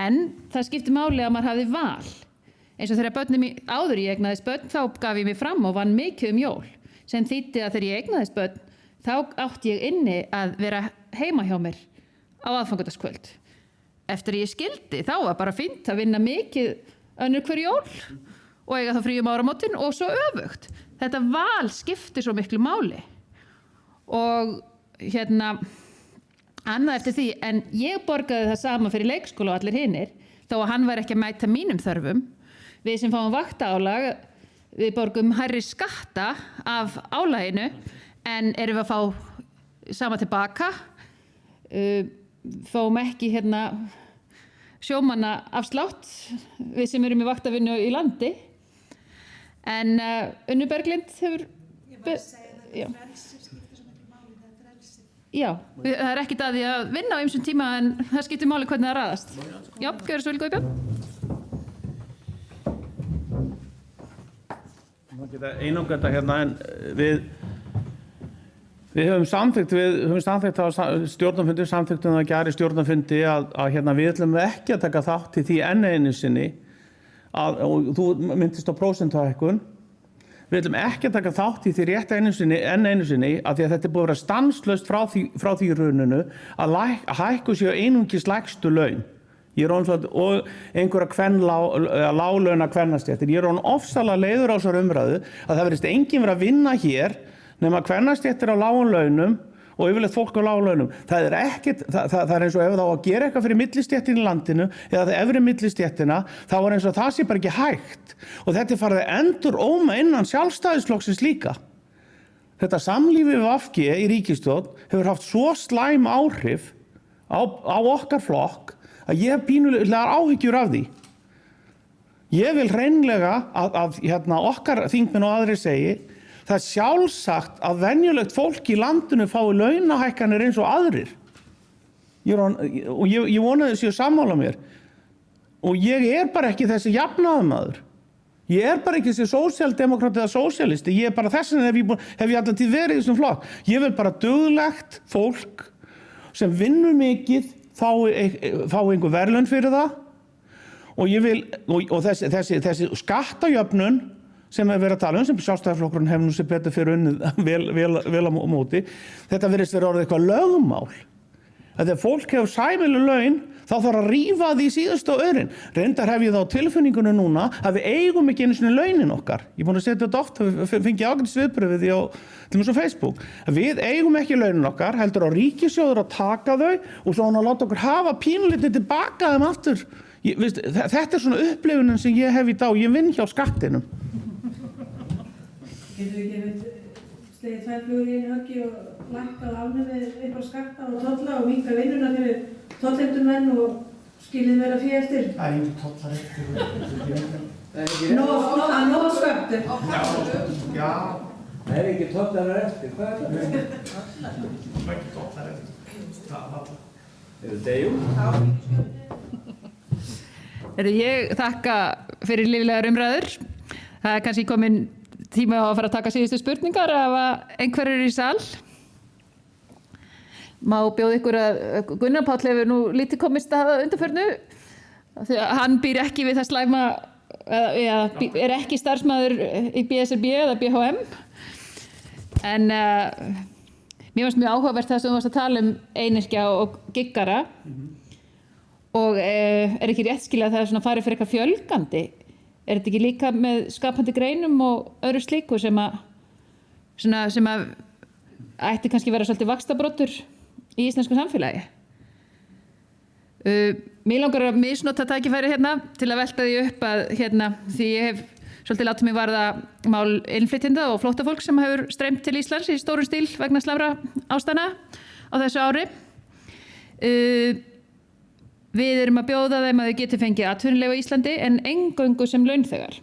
Speaker 1: en það skipti máli að maður hafði val eins og þegar börnum áður ég eignaðist börn þá gaf ég mig fram og vann mikið jól sem þýddi að þegar ég eignaðist börn þá átti ég inni að vera heima hjá mér á aðfangadagskvöld. Eftir ég skildi þá var bara fínt að vinna mikið önnur hver jól og eiga þá frí áramótin og svo öfugt. Þetta val skiptir svo miklu máli og annað eftir því en ég borgaði það sama fyrir leikskóla og allir hinir þó að hann var ekki að mæta mínum þörfum. Við sem fáum vaktaálag við borgum hærri skatta af álaginu en erum við að fá sama tilbaka fáum ekki sjómanna afslátt við sem erum í vaktavinnu í landi en Unnur Berglind hefur já, það ekkert að því að vinna á ýmsum tíma en það skiptir máli hvernig það raðast já, gjörðu svo vel Guðbjörn
Speaker 2: Má geta einangra þetta en Við höfum samþykkt á stjórnarfundi, samþykktum það gær í stjórnarfundi að við ætlum ekki að taka þátt í því enn einu sinni og þú myndist á prósentuhækkun. Við ætlum ekki að taka þátt í því rétt enn einu sinni að því að þetta búið að vera stanslaust frá því hruninu að hækku séu einungis lægstu laun. Ég og einhverja láglauna kvennastéttir. Ég ofsalega leiður á þessar umræðu að það virðist enginn vera að vinna hér nema kvennastéttir á lágum launum og yfirleitt fólk á lágum launum. Það eins og ef það á að gera eitthvað fyrir millistéttin í landinu eða það efri millistéttina þá eins og það sé bara ekki hægt og þetta farið að enduróma innan sjálfstæðisflokksins líka. Þetta samlífi við VG í ríkisstjórn hefur haft svo slæm áhrif á okkar flokk að ég hef pínulegar áhyggjur af því. Ég vil hreinlega að okkar þingmenn og aðrir segi það sjálfsagt að venjulegt fólk í landinu fái launahækkanir eins og aðrir. Ég vona þau séu sammála mér. Og ég bara ekki þessi jafnaðarmaður. Ég bara ekki þessi sósíaldemókrati eða sósíalisti. Ég bara þess vegna hef ég allan tíð verið í þessum flokk. Ég vil bara duglegt fólk sem vinnur mikið fái einhver verðlaun fyrir það. Og ég vil og þessi skattajöfnun sem verið að tala sem sjálfstæðisflokkurinn hefur nú sem betur fyrir unnið vel á móti. Þetta virðist vera orðið eitthvað lögmál. Þegar fólk hefur sæmileg laun, þá þarf að rífa því síðustu aurinn. Reyndar hef ég þá tilfinningunni núna að við eigum ekki einu sinni launin okkar. Ég búin að setja þetta oft, fengi ágætis viðbrögð við því til og með Facebook. Við eigum ekki launin okkar, heldur á ríkissjóður að taka þau og svo hann að láta okkur hafa pínlítið tilbaka þeim aftur. Þetta svona upplifunin sem ég hef í dag, ég vinn hjá skattinum.
Speaker 7: Getur við ekki slegið 2 flugur í einu höggi og lækkað afnumið eitthvað skatta og tolla og minnka vinnuna fyrir tollheimtumenn og skilið vera fé eftir?
Speaker 5: Það engin tollar eftir.
Speaker 7: Nóg skömmtum.
Speaker 5: Já.
Speaker 6: Það ekki tollar eftir, hvað það?
Speaker 5: Það ekki tollar eftir.
Speaker 6: Þetta jú?
Speaker 1: Ég þakka fyrir líflegar umræður. Það kannski komin tíma á að fara að taka síðustu spurningar ef einhverjir í sal. Má bjóða ykkur að Gunnar Páll hefur nú lítið komist að undanförnu. Hann býr ekki við það slæma er ekki starfsmaður í BSRB eða BHM. En mér finnst mjög áhugavert það sem þú varst að tala einyrkja og giggara. Og er ekki rétt skilja að það svona farið fyrir eitthvað fjölgandi? Er þetta ekki líka með skapandi greinum og öðru slíku sem að ætti kannski vera svolítið vaxtabroddur í íslensku samfélagi? Mér langar að misnota tækifæri hérna til að velta því upp að því ég hef svolítið látið mig varða mál innflytjenda og flóttafólk sem hefur streymt til Íslands í stórum stíl vegna slæmra ástæðna á þessu ári. Við erum að bjóða þeim að þau geti fengið atvinnuleyfi á Íslandi en eingöngu sem launþegar,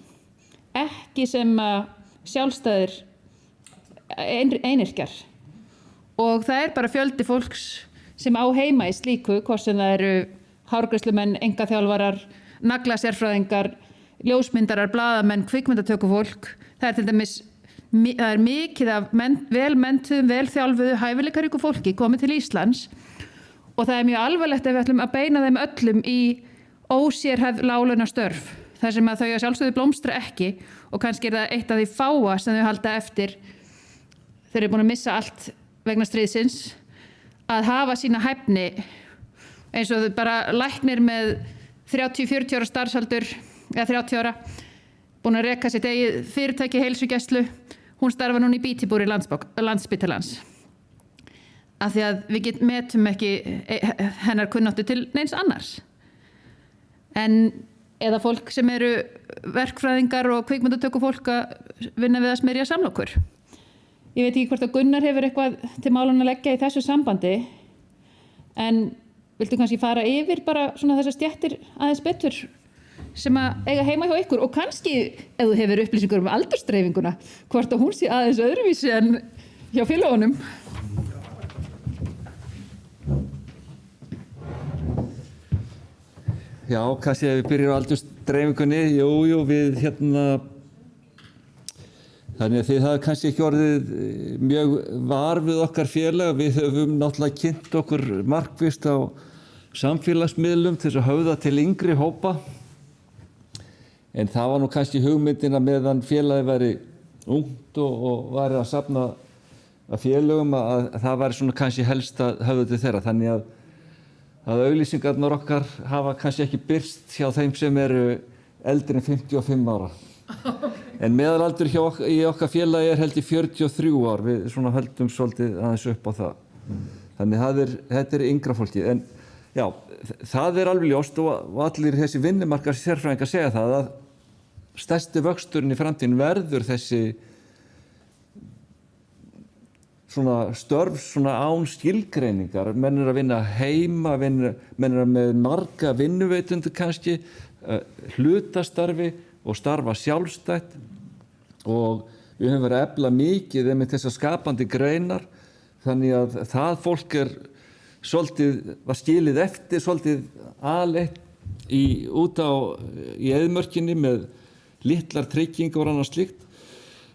Speaker 1: ekki sem sjálfstæðir einyrkjar. Og það er bara fjöldi fólks sem á heima í slíku, hvort sem það eru hárgreiðslumenn, engaþjálfarar, naglasérfræðingar, ljósmyndarar, blaðamenn, kvikmyndatökufólk. Það er til dæmis mikið af vel menntuðum, vel þjálfuðu, hæfileikaríku fólki komið til Íslands og það er mjög alvarlegt ef við ætlum að beina þeim öllum í ósérhæfð láglaunastörf, þar sem að þau að sjálfsögðu blómstra ekki og kannski er það eitt af því fáa sem þau halda eftir þeir eru búin að missa allt vegna stríðsins, að hafa sína hæfni eins og bara læknir með 30-40 ára starfsaldur eða 30 ára, búin að reka sitt eigið fyrirtæki heilsugæslu, hún starfa núna í Bítibúri Landspítalans. Af því að við metum ekki hennar kunnáttu til neins annars. Eða fólk sem eru verkfræðingar og kvikmyndatökufólk að vinna við að smyrja samlokur. Ég veit ekki hvort að Gunnar hefur eitthvað til málanna að leggja í þessu sambandi, en viltu kannski fara yfir bara svona þessar stéttir aðeins betur sem að eiga heima hjá ykkur og kannski ef þú hefur upplýsingur aldursdreifinguna, hvort að hún sé aðeins öðruvísi en hjá félagunum.
Speaker 3: Já, kannski ef við byrjum á aldursdreifingunni, jú, við þannig að þið hafa kannski ekki orðið mjög var við okkar félag. Við höfum náttúrulega kynnt okkur markvisst á samfélagsmiðlum til þess að höfða til yngri hópa. En það var nú kannski hugmyndin að meðan félagið væri ungt og væri að safna að félögum að það væri svona kannski helst að höfða til þeirra. Þannig að auglýsingarnar okkar hafa kannski ekki birst hjá þeim sem eru eldri en 55 ára. En meðalaldur í okkar félagi er held í 43 ár, við svona höldum svolítið aðeins upp á það. Þannig þetta er yngra fólkið. En já, það er alveg ljóst og allir þessi vinnumarkar sérfræðingar segja það að stærsti vöxturinn í framtíðin verður þessi svona störf svona án skilgreiningar. Menn eru að vinna heima, menn eru með marga vinnuveitundur kannski, hlutastarfi og starfa sjálfstætt og við höfum verið að efla mikið með þessar skapandi greinar þannig að það fólk var skilið eftir svolítið aleitt út í eyðimörkinni með litlar tryggingar og annað slíkt.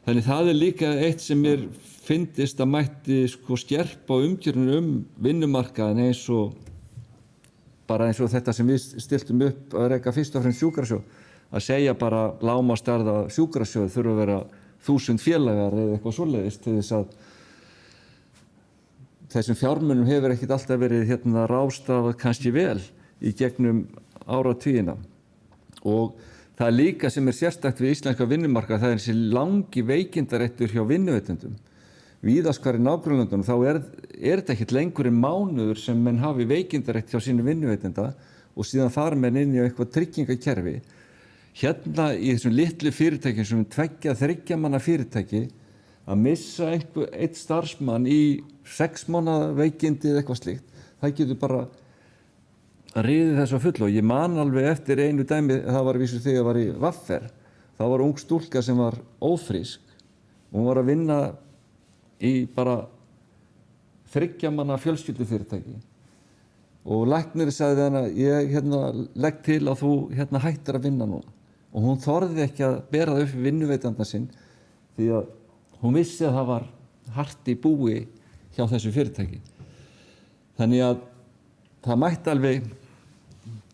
Speaker 3: Þannig það er líka eitt sem mér fyndist að mætti skerpa á umgjörðinu vinnumarkaðinn eins og þetta sem við stiltum upp að reka fyrst og fremst sjúkrasjóð. Að segja bara lágmarksstærð að sjúkrasjóð þurfa að vera 1000 félagar eða eitthvað svoleiðis til þess að þessum fjármunum hefur ekkert alltaf verið ráðstafað kannski vel í gegnum áratugina. Og það er líka sem er sérstakt við íslenska vinnumarkað, það er þessi langi veikindaréttur hjá vinnuveitendum. Víðast hvar í nágrannlöndunum þá er þetta ekkert lengur en mánuður sem menn hafi veikindarétt hjá sínu vinnuveitenda og síðan fara menn inn í eitthvað tryggingakerfi. Hérna í þessum litlu fyrirtækjum sem 2-3 manna fyrirtæki að missa einn starfsmann í 6 mánaða veikindi eða eitthvað slíkt, það getur bara riðið þessu á fullu. Og ég man alveg eftir einu dæmi, það var vísu þegar ég var í Vaffer, það var ung stúlka sem var ófrísk og hún var að vinna í bara 3 manna fjölskyldufyrirtæki og læknirinn sagði hana, ég legg til að þú hættir að vinna núna. Og hún þorði ekki að bera það upp við vinnuveitanda sinn því að hún vissi að það var hart í búi hjá þessu fyrirtæki. Þannig að það mætti alveg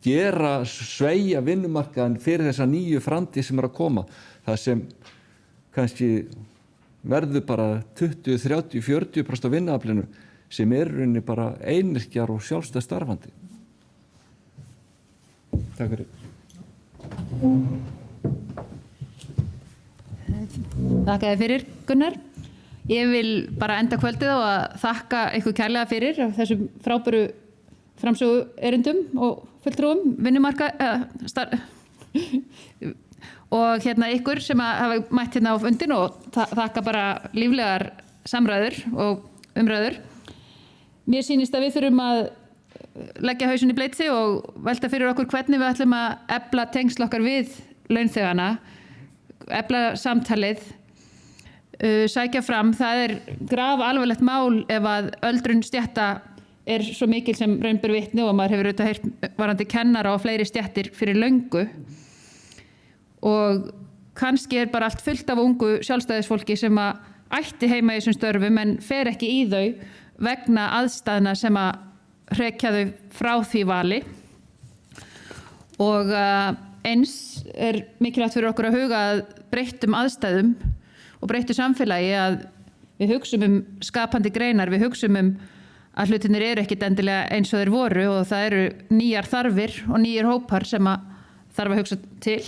Speaker 3: sveigja vinnumarkaðan fyrir þessa nýju framtíð sem að koma. Það sem kannski verður bara 20, 30, 40% af vinnuaflinu sem rauninni bara einyrkjar og sjálfstætt starfandi. Takk fyrir.
Speaker 1: Þakka þér fyrir, Gunnar. Ég vil bara enda kvöldið á að þakka ykkur kærlega fyrir þessum frábæru framsögu erindum og fulltrúum og ykkur sem hafa mætt hérna á fundin og þakka bara líflegar samræður og umræður. Mér sýnist að við þurfum að leggja hausinn í bleyti og velta fyrir okkur hvernig við ætlum að efla tengsl okkar við launþegana, efla samtalið, sækja fram. Það grafalvarlegt mál ef að öldrun stétta svo mikil sem raun ber vitni og maður hefur auðvitað heyrt varðandi kennara og fleiri stéttir fyrir löngu. Og kannski bara allt fullt af ungu sjálfstæðisfólki sem að ætti heima í þessum störfum en fer ekki í þau vegna aðstæðna sem að hrekja þau frá því vali. Og eins mikilvægt fyrir okkur að huga að breyttum aðstæðum og breyttu samfélagi, að við hugsum skapandi greinar, við hugsum að hlutinir eru ekkit endilega eins og þeir voru og það eru nýjar þarfir og nýjar hópar sem að þarf að hugsa til.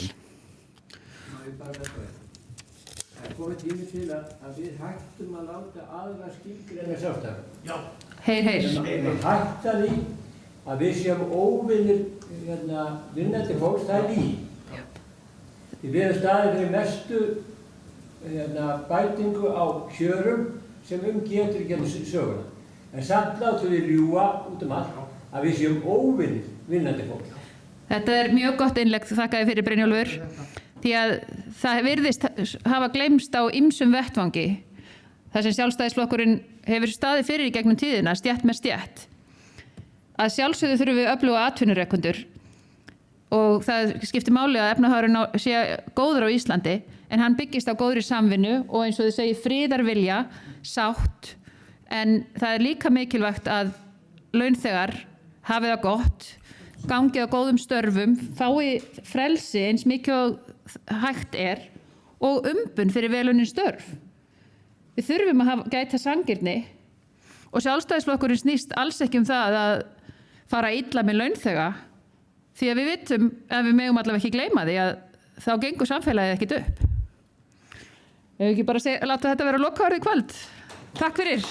Speaker 6: Það komið tími til að við hættum að láta aðra skilgreina sjálfstæði. Já.
Speaker 1: Heyr.
Speaker 6: Við hætta því að við séum óvinir vinnandi fólks, það lygi. Við erum staðið fyrir mestu bætingu á kjörum sem getur í gegnum söguna. En samt látum við ljúga út allt að við séum óvinir vinnandi fólk.
Speaker 1: Þetta mjög gott innlegg, þakka þér fyrir, Brynjólfur. Því að það virðist hafa gleymst á ýmsum vettvangi. Það sem Sjálfstæðisflokkurinn hefur staðið fyrir í gegnum tíðina, stétt með stétt. Að sjálfsögðu þurfum við öfluga atvinnurekendur og það skiptir máli að efnahagurinn sé góður á Íslandi, en hann byggist á góðri samvinnu og eins og þið segir friðarvilja, sátt, en það líka mikilvægt að launþegar hafi það gott, gangi á góðum störfum, fái frelsi eins mikið og hægt og umbun fyrir velunnin störf. Við þurfum að gæta sanngirni og Sjálfstæðisflokkurinn snýst alls ekki það að fara illa með launþega, því að við vitum, ef við megum allavega ekki gleyma því, að þá gengur samfélagið ekkit upp. Ef við ekki bara láta þetta vera lokaorðið í kvöld. Takk fyrir.